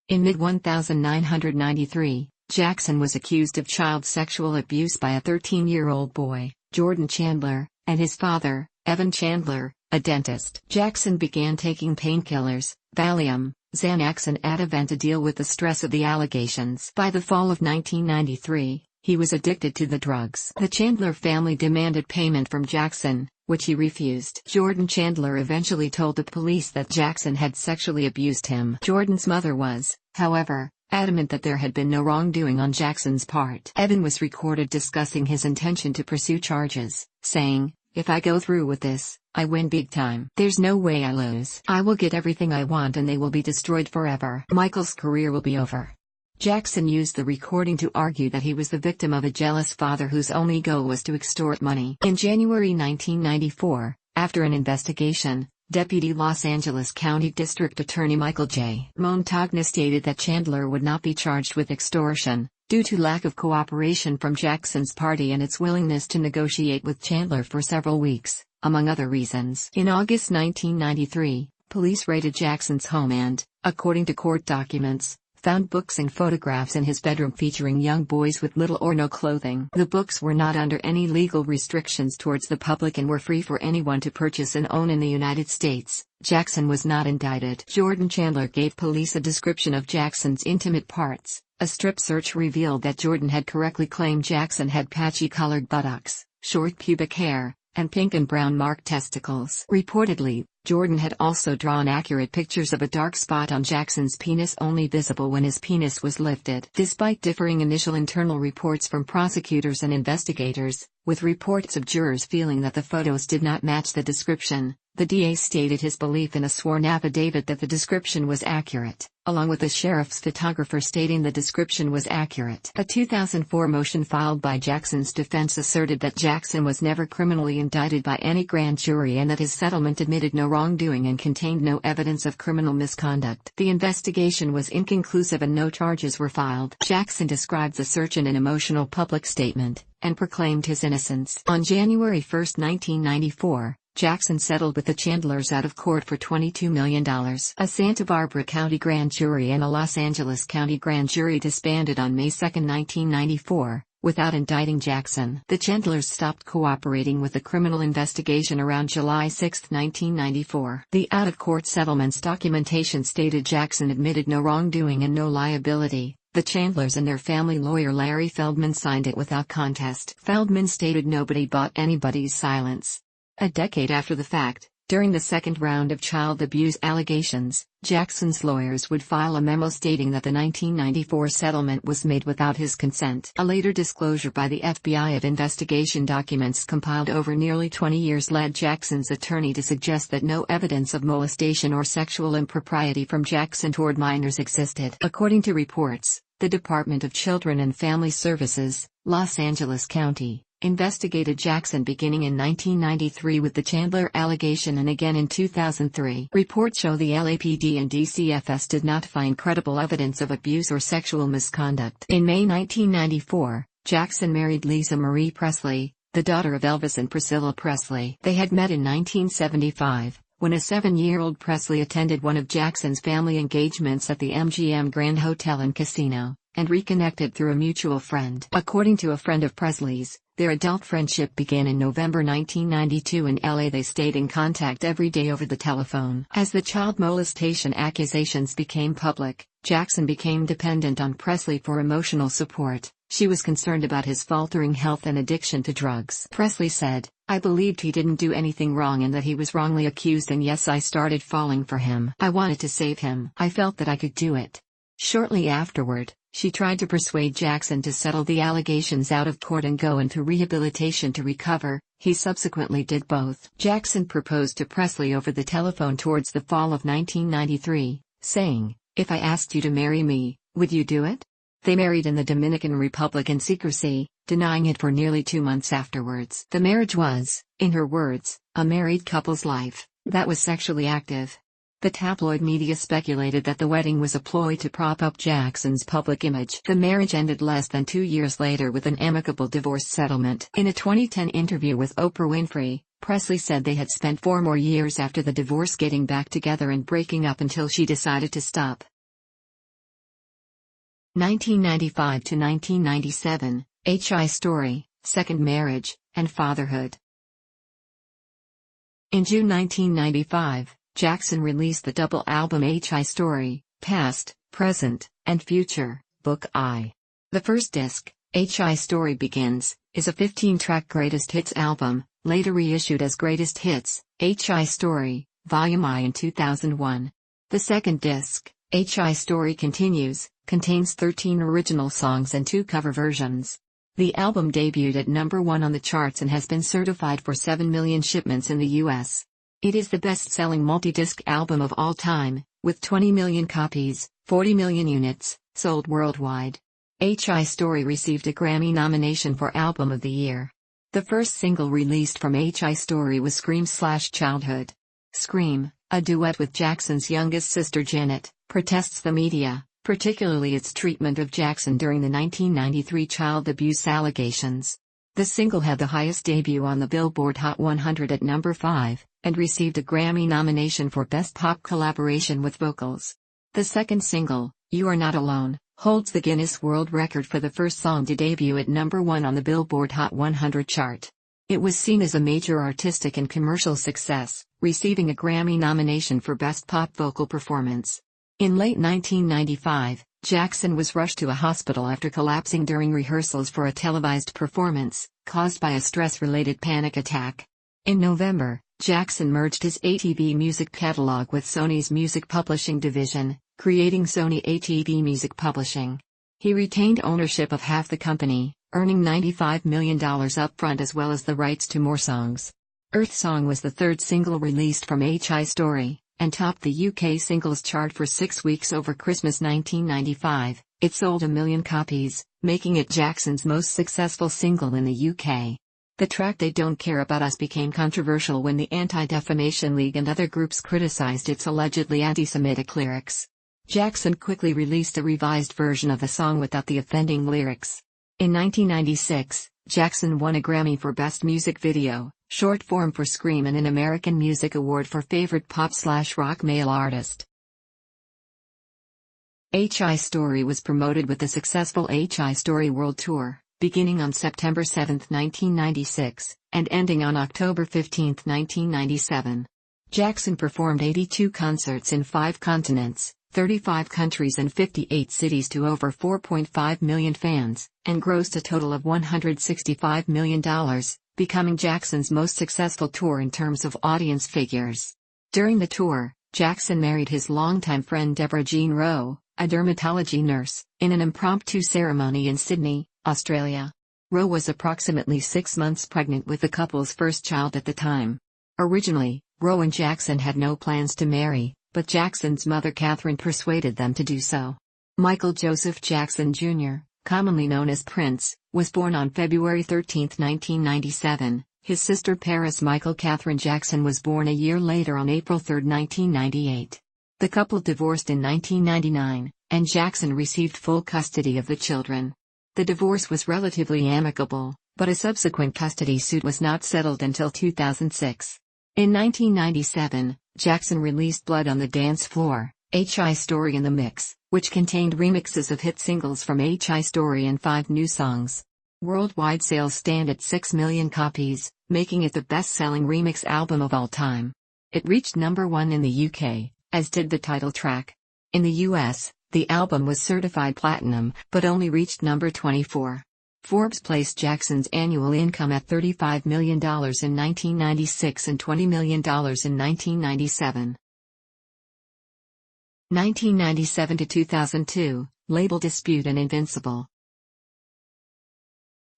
In mid-1993, Jackson was accused of child sexual abuse by a 13-year-old boy, Jordan Chandler, and his father, Evan Chandler, a dentist. Jackson began taking painkillers, Valium, Xanax and Ativan to deal with the stress of the allegations. By the fall of 1993, he was addicted to the drugs. The Chandler family demanded payment from Jackson, which he refused. Jordan Chandler eventually told the police that Jackson had sexually abused him. Jordan's mother was, however, adamant that there had been no wrongdoing on Jackson's part. Evan was recorded discussing his intention to pursue charges, saying, "If I go through with this, I win big time. There's no way I lose. I will get everything I want and they will be destroyed forever. Michael's career will be over." Jackson used the recording to argue that he was the victim of a jealous father whose only goal was to extort money. In January 1994, after an investigation, Deputy Los Angeles County District Attorney Michael J. Montagna stated that Chandler would not be charged with extortion, due to lack of cooperation from Jackson's party and its willingness to negotiate with Chandler for several weeks, among other reasons. In August 1993, police raided Jackson's home and, according to court documents, found books and photographs in his bedroom featuring young boys with little or no clothing. The books were not under any legal restrictions towards the public and were free for anyone to purchase and own in the United States. Jackson was not indicted. Jordan Chandler gave police a description of Jackson's intimate parts. A strip search revealed that Jordan had correctly claimed Jackson had patchy-colored buttocks, short pubic hair, and pink and brown marked testicles. Reportedly, Jordan had also drawn accurate pictures of a dark spot on Jackson's penis only visible when his penis was lifted. Despite differing initial internal reports from prosecutors and investigators, with reports of jurors feeling that the photos did not match the description, the DA stated his belief in a sworn affidavit that the description was accurate, along with the sheriff's photographer stating the description was accurate. A 2004 motion filed by Jackson's defense asserted that Jackson was never criminally indicted by any grand jury and that his settlement admitted no wrongdoing and contained no evidence of criminal misconduct. The investigation was inconclusive and no charges were filed. Jackson described the search in an emotional public statement, and proclaimed his innocence. On January 1, 1994, Jackson settled with the Chandlers out of court for $22 million. A Santa Barbara County grand jury and a Los Angeles County grand jury disbanded on May 2, 1994, without indicting Jackson. The Chandlers stopped cooperating with the criminal investigation around July 6, 1994. The out-of-court settlements documentation stated Jackson admitted no wrongdoing and no liability. The Chandlers and their family lawyer Larry Feldman signed it without contest. Feldman stated nobody bought anybody's silence. A decade after the fact, during the second round of child abuse allegations, Jackson's lawyers would file a memo stating that the 1994 settlement was made without his consent. A later disclosure by the FBI of investigation documents compiled over nearly 20 years led Jackson's attorney to suggest that no evidence of molestation or sexual impropriety from Jackson toward minors existed. According to reports, the Department of Children and Family Services, Los Angeles County, investigated Jackson beginning in 1993 with the Chandler allegation and again in 2003. Reports show the LAPD and DCFS did not find credible evidence of abuse or sexual misconduct. In May 1994, Jackson married Lisa Marie Presley, the daughter of Elvis and Priscilla Presley. They had met in 1975, when a 7-year-old Presley attended one of Jackson's family engagements at the MGM Grand Hotel and Casino, and reconnected through a mutual friend. According to a friend of Presley's, Their adult friendship began in November 1992 in LA. They stayed in contact every day over the telephone. As the child molestation accusations became public, Jackson became dependent on Presley for emotional support. She was concerned about his faltering health and addiction to drugs. Presley said, "I believed he didn't do anything wrong and that he was wrongly accused, and yes, I started falling for him. I wanted to save him. I felt that I could do it." Shortly afterward, she tried to persuade Jackson to settle the allegations out of court and go into rehabilitation to recover. He subsequently did both. Jackson proposed to Presley over the telephone towards the fall of 1993, saying, "If I asked you to marry me, would you do it?" They married in the Dominican Republic in secrecy, denying it for nearly 2 months afterwards. The marriage was, in her words, a married couple's life that was sexually active. The tabloid media speculated that the wedding was a ploy to prop up Jackson's public image. The marriage ended less than 2 years later with an amicable divorce settlement. In a 2010 interview with Oprah Winfrey, Presley said they had spent 4 more years after the divorce getting back together and breaking up until she decided to stop. 1995 to 1997, H.I. Story, Second Marriage, and Fatherhood. In June 1995, Jackson released the double album H.I. Story, Past, Present, and Future, Book I. The first disc, H.I. Story Begins, is a 15-track greatest hits album, later reissued as Greatest Hits, H.I. Story, Volume I in 2001. The second disc, H.I. Story Continues, contains 13 original songs and 2 cover versions. The album debuted at number 1 on the charts and has been certified for 7 million shipments in the U.S. It is the best-selling multi-disc album of all time, with 20 million copies, 40 million units, sold worldwide. H.I. Story received a Grammy nomination for Album of the Year. The first single released from H.I. Story was Scream/Childhood. Scream, a duet with Jackson's youngest sister Janet, protests the media, particularly its treatment of Jackson during the 1993 child abuse allegations. The single had the highest debut on the Billboard Hot 100 at number 5, and received a Grammy nomination for Best Pop Collaboration with Vocals. The second single, You Are Not Alone, holds the Guinness World Record for the first song to debut at number 1 on the Billboard Hot 100 chart. It was seen as a major artistic and commercial success, receiving a Grammy nomination for Best Pop Vocal Performance. In late 1995, Jackson was rushed to a hospital after collapsing during rehearsals for a televised performance, caused by a stress-related panic attack. In November, Jackson merged his ATV music catalog with Sony's music publishing division, creating Sony ATV Music Publishing. He retained ownership of half the company, earning $95 million upfront as well as the rights to more songs. Earth Song was the third single released from H.I. Story, and topped the UK singles chart for 6 weeks over Christmas 1995. It sold 1 million copies, making it Jackson's most successful single in the UK. The track They Don't Care About Us became controversial when the Anti-Defamation League and other groups criticized its allegedly anti-Semitic lyrics. Jackson quickly released a revised version of the song without the offending lyrics. In 1996, Jackson won a Grammy for Best Music Video, short form for Scream, and an American Music Award for Favorite Pop/Rock Male Artist. H.I. Story was promoted with the successful H.I. Story World Tour, beginning on September 7, 1996, and ending on October 15, 1997. Jackson performed 82 concerts in 5 continents, 35 countries and 58 cities to over 4.5 million fans, and grossed a total of $165 million, becoming Jackson's most successful tour in terms of audience figures. During the tour, Jackson married his longtime friend Deborah Jean Rowe, a dermatology nurse, in an impromptu ceremony in Sydney, Australia. Rowe was approximately 6 months pregnant with the couple's first child at the time. Originally, Rowe and Jackson had no plans to marry, but Jackson's mother Catherine persuaded them to do so. Michael Joseph Jackson Jr., commonly known as Prince, was born on February 13, 1997. His sister Paris Michael Catherine Jackson was born a year later on April 3, 1998. The couple divorced in 1999, and Jackson received full custody of the children. The divorce was relatively amicable, but a subsequent custody suit was not settled until 2006. In 1997, Jackson released Blood on the Dance Floor, H.I. Story in the Mix, which contained remixes of hit singles from H.I. Story and 5 new songs. Worldwide sales stand at 6 million copies, making it the best-selling remix album of all time. It reached number 1 in the UK, as did the title track. In the US, the album was certified platinum, but only reached number 24. Forbes placed Jackson's annual income at $35 million in 1996 and $20 million in 1997. 1997 to 2002, label dispute and Invincible.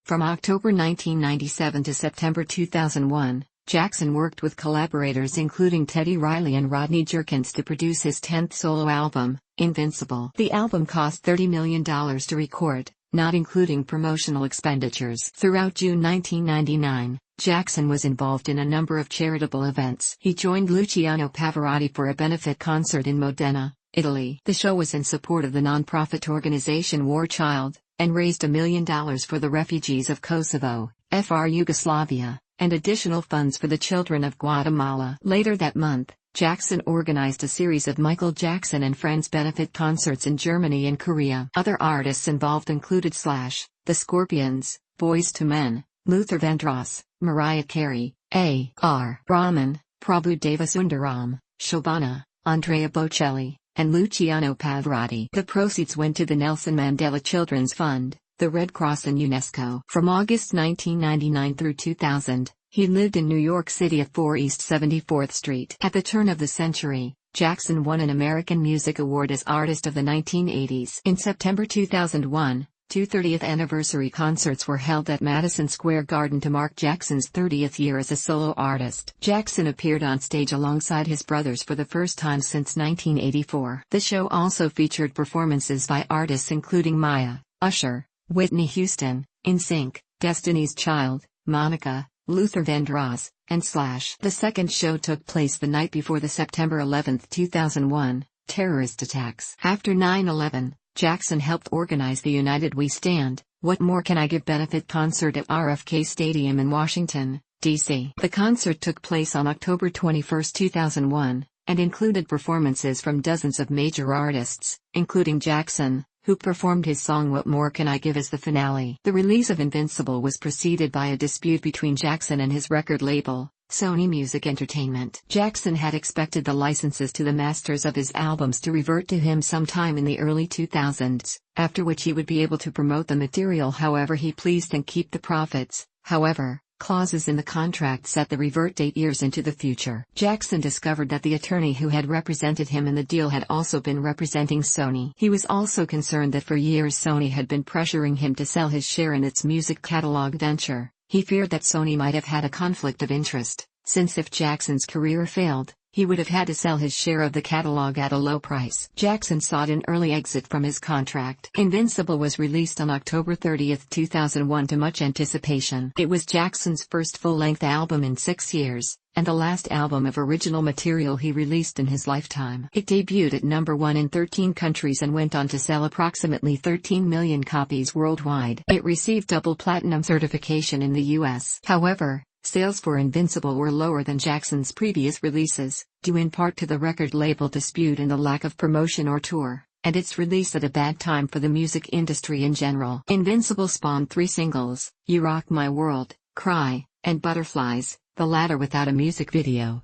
From October 1997 to September 2001, Jackson worked with collaborators including Teddy Riley and Rodney Jerkins to produce his 10th solo album, Invincible. The album cost $30 million to record, not including promotional expenditures. Throughout June 1999, Jackson was involved in a number of charitable events. He joined Luciano Pavarotti for a benefit concert in Modena, Italy. The show was in support of the non-profit organization War Child, and raised $1 million for the refugees of Kosovo, FR Yugoslavia, and additional funds for the children of Guatemala. Later that month, Jackson organized a series of Michael Jackson and Friends benefit concerts in Germany and Korea. Other artists involved included Slash, The Scorpions, Boyz II Men, Luther Vandross, Mariah Carey, A.R. Rahman, Prabhu Devasundaram, Shobana, Andrea Bocelli, and Luciano Pavarotti. The proceeds went to the Nelson Mandela Children's Fund, the Red Cross and UNESCO. From August 1999 through 2000, he lived in New York City at 4 East 74th Street. At the turn of the century, Jackson won an American Music Award as Artist of the 1980s. In September 2001, 30th anniversary concerts were held at Madison Square Garden to mark Jackson's 30th year as a solo artist. Jackson appeared on stage alongside his brothers for the first time since 1984. The show also featured performances by artists including Maya, Usher, Whitney Houston, NSYNC, Destiny's Child, Monica, Luther Vandross, and Slash. The second show took place the night before the September 11, 2001, terrorist attacks. After 9/11, Jackson helped organize the United We Stand, What More Can I Give benefit concert at RFK Stadium in Washington, D.C. The concert took place on October 21, 2001, and included performances from dozens of major artists, including Jackson, who performed his song What More Can I Give as the finale. The release of Invincible was preceded by a dispute between Jackson and his record label, Sony Music Entertainment. Jackson had expected the licenses to the masters of his albums to revert to him sometime in the early 2000s, after which he would be able to promote the material however he pleased and keep the profits. However, clauses in the contract set the revert date years into the future. Jackson discovered that the attorney who had represented him in the deal had also been representing Sony. He was also concerned that for years Sony had been pressuring him to sell his share in its music catalog venture. He feared that Sony might have had a conflict of interest, since if Jackson's career failed, he would have had to sell his share of the catalog at a low price. Jackson sought an early exit from his contract. Invincible was released on October 30, 2001 to much anticipation. It was Jackson's first full-length album in 6 years, and the last album of original material he released in his lifetime. It debuted at number 1 in 13 countries and went on to sell approximately 13 million copies worldwide. It received double platinum certification in the US. However, sales for Invincible were lower than Jackson's previous releases, due in part to the record label dispute and the lack of promotion or tour, and its release at a bad time for the music industry in general. Invincible spawned 3 singles, You Rock My World, Cry, and Butterflies, the latter without a music video.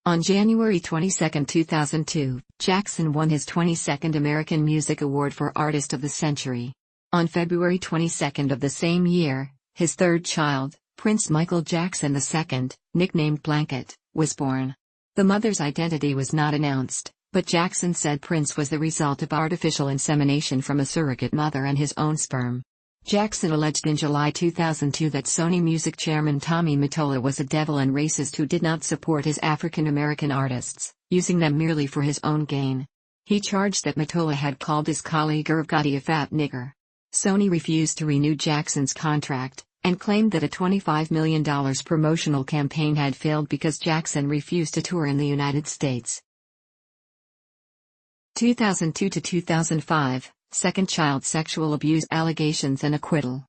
On January 22, 2002, Jackson won his 22nd American Music Award for Artist of the Century. On February 22 of the same year, his third child, Prince Michael Jackson II, nicknamed Blanket, was born. The mother's identity was not announced, but Jackson said Prince was the result of artificial insemination from a surrogate mother and his own sperm. Jackson alleged in July 2002 that Sony Music chairman Tommy Mottola was a devil and racist who did not support his African American artists, using them merely for his own gain. He charged that Mottola had called his colleague Irv Gotti a fat nigger. Sony refused to renew Jackson's contract, and claimed that a $25 million promotional campaign had failed because Jackson refused to tour in the United States. 2002 to 2005, second child sexual abuse allegations and acquittal.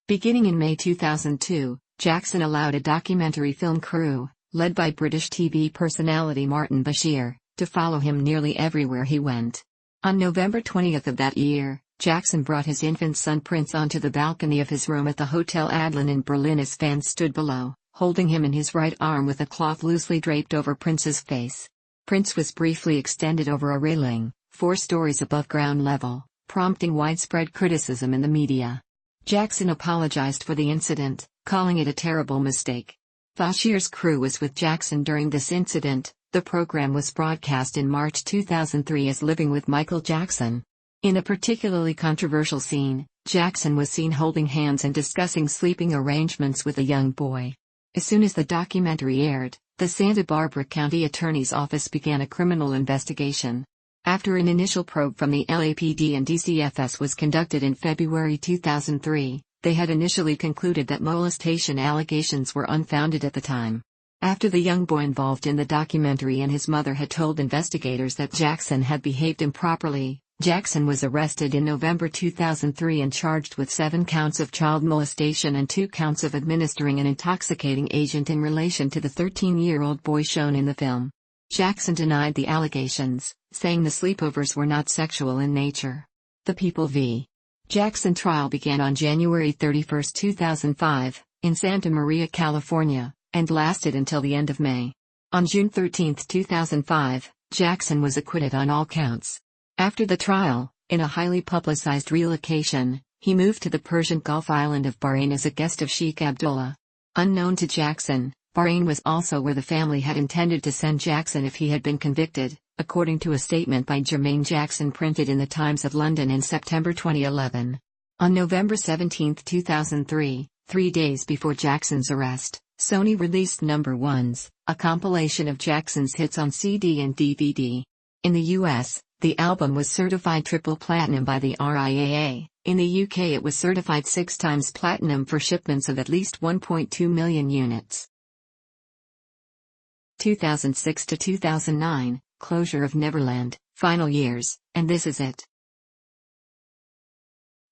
Beginning in May 2002, Jackson allowed a documentary film crew, led by British TV personality Martin Bashir, to follow him nearly everywhere he went. On November 20 of that year, Jackson brought his infant son Prince onto the balcony of his room at the Hotel Adlon in Berlin as fans stood below, holding him in his right arm with a cloth loosely draped over Prince's face. Prince was briefly extended over a railing, 4 stories above ground level, prompting widespread criticism in the media. Jackson apologized for the incident, calling it a terrible mistake. Fauchier's crew was with Jackson during this incident. The program was broadcast in March 2003 as Living with Michael Jackson. In a particularly controversial scene, Jackson was seen holding hands and discussing sleeping arrangements with a young boy. As soon as the documentary aired, the Santa Barbara County Attorney's Office began a criminal investigation. After an initial probe from the LAPD and DCFS was conducted in February 2003, they had initially concluded that molestation allegations were unfounded at the time. After the young boy involved in the documentary and his mother had told investigators that Jackson had behaved improperly, Jackson was arrested in November 2003 and charged with 7 counts of child molestation and 2 counts of administering an intoxicating agent in relation to the 13-year-old boy shown in the film. Jackson denied the allegations, saying the sleepovers were not sexual in nature. The People v. Jackson trial began on January 31, 2005, in Santa Maria, California, and lasted until the end of May. On June 13, 2005, Jackson was acquitted on all counts. After the trial, in a highly publicized relocation, he moved to the Persian Gulf island of Bahrain as a guest of Sheikh Abdullah. Unknown to Jackson, Bahrain was also where the family had intended to send Jackson if he had been convicted, according to a statement by Jermaine Jackson printed in the Times of London in September 2011. On November 17, 2003, 3 days before Jackson's arrest, Sony released Number Ones, a compilation of Jackson's hits on CD and DVD. In the US, the album was certified triple platinum by the RIAA. In the UK it was certified 6 times platinum for shipments of at least 1.2 million units. 2006 to 2009, closure of Neverland, final years, and This Is It.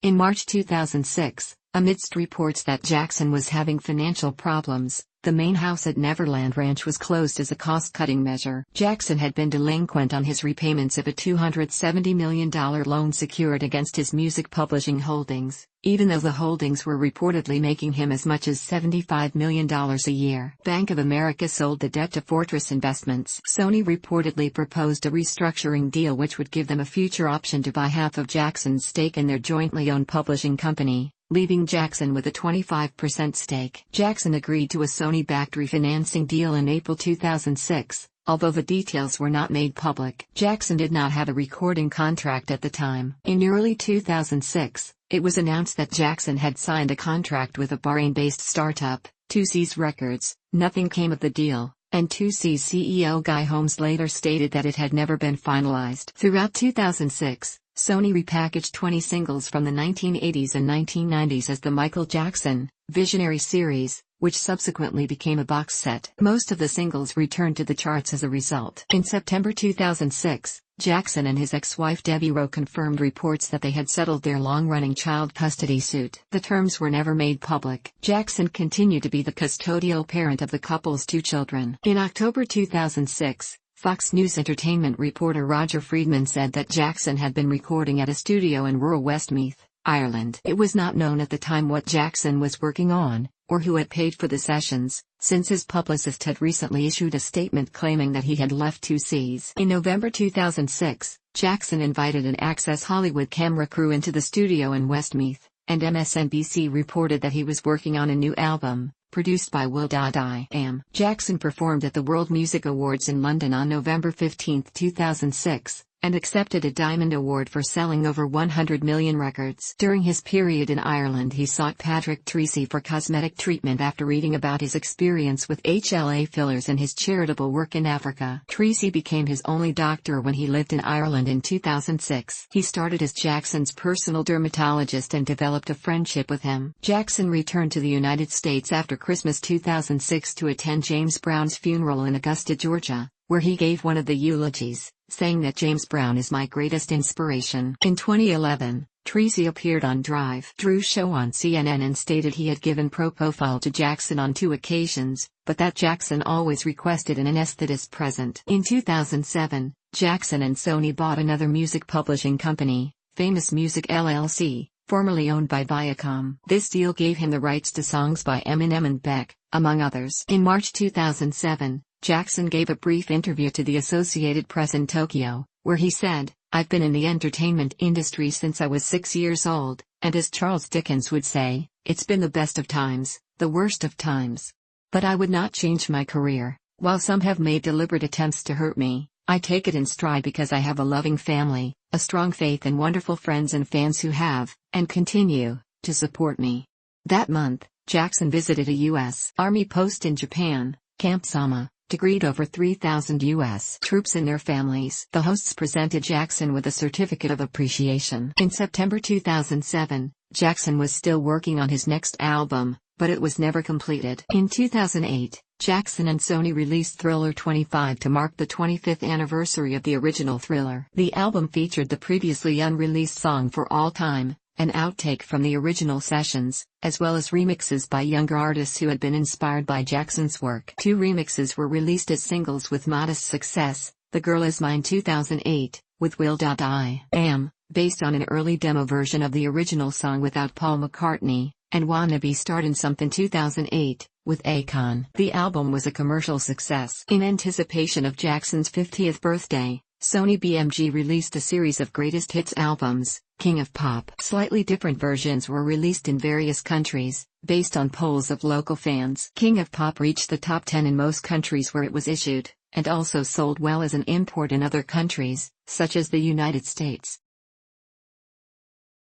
In March 2006, amidst reports that Jackson was having financial problems, the main house at Neverland Ranch was closed as a cost-cutting measure. Jackson had been delinquent on his repayments of a $270 million loan secured against his music publishing holdings, even though the holdings were reportedly making him as much as $75 million a year. Bank of America sold the debt to Fortress Investments. Sony reportedly proposed a restructuring deal which would give them a future option to buy half of Jackson's stake in their jointly owned publishing company, leaving Jackson with a 25% stake. Jackson agreed to a Sony-backed refinancing deal in April 2006, although the details were not made public. Jackson did not have a recording contract at the time. In early 2006, it was announced that Jackson had signed a contract with a Bahrain-based startup, 2C's Records. Nothing ccame of the deal, and 2C's CEO Guy Holmes later stated that it had never been finalized. Throughout 2006, Sony repackaged 20 singles from the 1980s and 1990s as the Michael Jackson Visionary series, which subsequently became a box set. Most of the singles returned to the charts as a result. In September 2006, Jackson and his ex-wife Debbie Rowe confirmed reports that they had settled their long-running child custody suit. The terms were never made public. Jackson continued to be the custodial parent of the couple's 2 children. In October 2006, Fox News Entertainment reporter Roger Friedman said that Jackson had been recording at a studio in rural Westmeath, Ireland. It was not known at the time what Jackson was working on, or who had paid for the sessions, since his publicist had recently issued a statement claiming that he had left 2C's. In November 2006, Jackson invited an Access Hollywood camera crew into the studio in Westmeath, and MSNBC reported that he was working on a new album, produced by Will Am. Jackson performed at the World Music Awards in London on November 15, 2006, and accepted a Diamond Award for selling over 100 million records. During his period in Ireland he sought Patrick Treacy for cosmetic treatment after reading about his experience with HLA fillers and his charitable work in Africa. Treacy became his only doctor when he lived in Ireland in 2006. He started as Jackson's personal dermatologist and developed a friendship with him. Jackson returned to the United States after Christmas 2006 to attend James Brown's funeral in Augusta, Georgia, where he gave one of the eulogies, saying that James Brown is my greatest inspiration. In 2011, Treacy appeared on Drive Drew's show on CNN and stated he had given propofol to Jackson on 2 occasions, but that Jackson always requested an anesthetist present. In 2007, Jackson and Sony bought another music publishing company, Famous Music LLC, formerly owned by Viacom. This deal gave him the rights to songs by Eminem and Beck, among others. In March 2007, Jackson gave a brief interview to the Associated Press in Tokyo, where he said, "I've been in the entertainment industry since I was 6 years old, and as Charles Dickens would say, it's been the best of times, the worst of times. But I would not change my career. While some have made deliberate attempts to hurt me, I take it in stride because I have a loving family, a strong faith and wonderful friends and fans who have, and continue, to support me." That month, Jackson visited a U.S. Army post in Japan, Camp Sama, to greet over 3,000 U.S. troops and their families. The hosts presented Jackson with a certificate of appreciation. In September 2007, Jackson was still working on his next album, but it was never completed. In 2008, Jackson and Sony released Thriller 25 to mark the 25th anniversary of the original Thriller. The album featured the previously unreleased song For All Time, an outtake from the original sessions, as well as remixes by younger artists who had been inspired by Jackson's work. 2 remixes were released as singles with modest success: The Girl Is Mine 2008, with Will.I Am, based on an early demo version of the original song without Paul McCartney, and Wanna Be Startin' Somethin' 2008, with Akon. The album was a commercial success. In anticipation of Jackson's 50th birthday, Sony BMG released a series of greatest hits albums, King of Pop. Slightly different versions were released in various countries, based on polls of local fans. King of Pop reached the top 10 in most countries where it was issued, and also sold well as an import in other countries, such as the United States.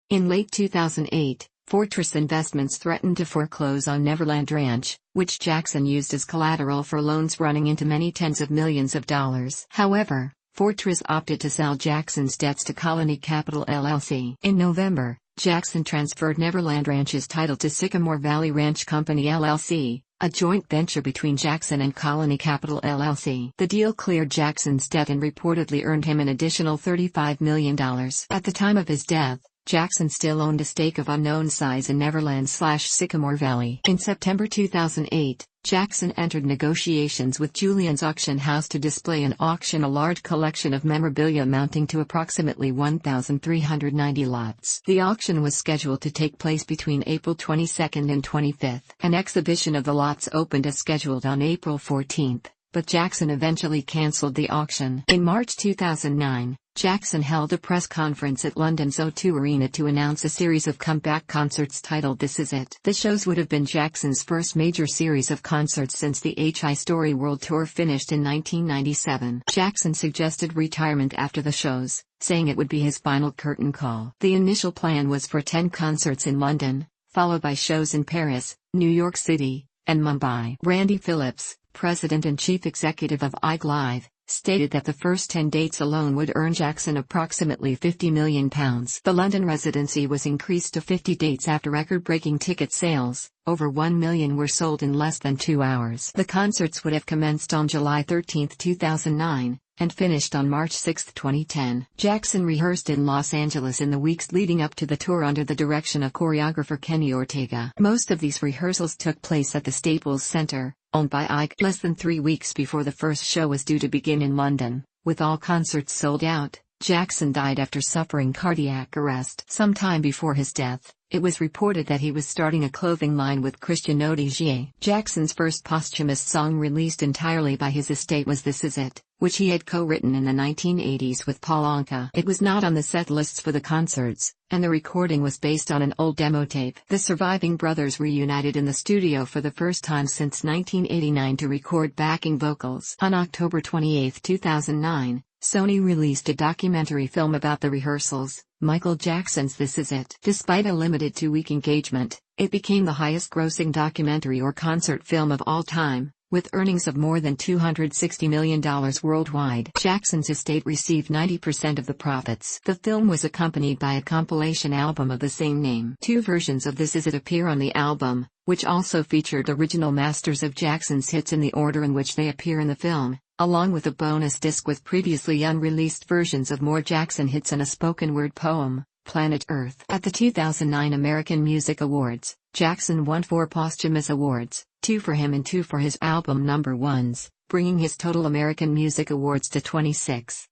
In late 2008, Fortress Investments threatened to foreclose on Neverland Ranch, which Jackson used as collateral for loans running into many tens of millions of dollars. However, Fortress opted to sell Jackson's debts to Colony Capital LLC. In November, Jackson transferred Neverland Ranch's title to Sycamore Valley Ranch Company LLC, a joint venture between Jackson and Colony Capital LLC. The deal cleared Jackson's debt and reportedly earned him an additional $35 million. At the time of his death, Jackson still owned a stake of unknown size in Neverland/Sycamore Valley. In September 2008, Jackson entered negotiations with Julian's Auction House to display and auction a large collection of memorabilia amounting to approximately 1,390 lots. The auction was scheduled to take place between April 22 and 25. An exhibition of the lots opened as scheduled on April 14, but Jackson eventually cancelled the auction. In March 2009, Jackson held a press conference at London's O2 Arena to announce a series of comeback concerts titled This Is It. The shows would have been Jackson's first major series of concerts since the HI Story World Tour finished in 1997. Jackson suggested retirement after the shows, saying it would be his final curtain call. The initial plan was for 10 concerts in London, followed by shows in Paris, New York City, and Mumbai. Randy Phillips, president and chief executive of IG Live, stated that the first 10 dates alone would earn Jackson approximately £50 million. The London residency was increased to 50 dates after record-breaking ticket sales. Over 1 million were sold in less than 2 hours. The concerts would have commenced on July 13, 2009, and finished on March 6, 2010. Jackson rehearsed in Los Angeles in the weeks leading up to the tour under the direction of choreographer Kenny Ortega. Most of these rehearsals took place at the Staples Center, owned by Ike. Less than 3 weeks before the first show was due to begin in London, with all concerts sold out, Jackson died after suffering cardiac arrest. Sometime before his death, it was reported that he was starting a clothing line with Christian Audigier. Jackson's first posthumous song released entirely by his estate was This Is It, which he had co-written in the 1980s with Paul Anka. It was not on the set lists for the concerts, and the recording was based on an old demo tape. The surviving brothers reunited in the studio for the first time since 1989 to record backing vocals. On October 28, 2009, Sony released a documentary film about the rehearsals, Michael Jackson's This Is It. Despite a limited 2-week engagement, it became the highest-grossing documentary or concert film of all time, with earnings of more than $260 million worldwide. Jackson's estate received 90% of the profits. The film was accompanied by a compilation album of the same name. 2 versions of This Is It appear on the album, which also featured original masters of Jackson's hits in the order in which they appear in the film, along with a bonus disc with previously unreleased versions of more Jackson hits and a spoken-word poem, Planet Earth. At the 2009 American Music Awards, Jackson won 4 posthumous awards, 2 for him and 2 for his album No. 1s, bringing his total American Music Awards to 26.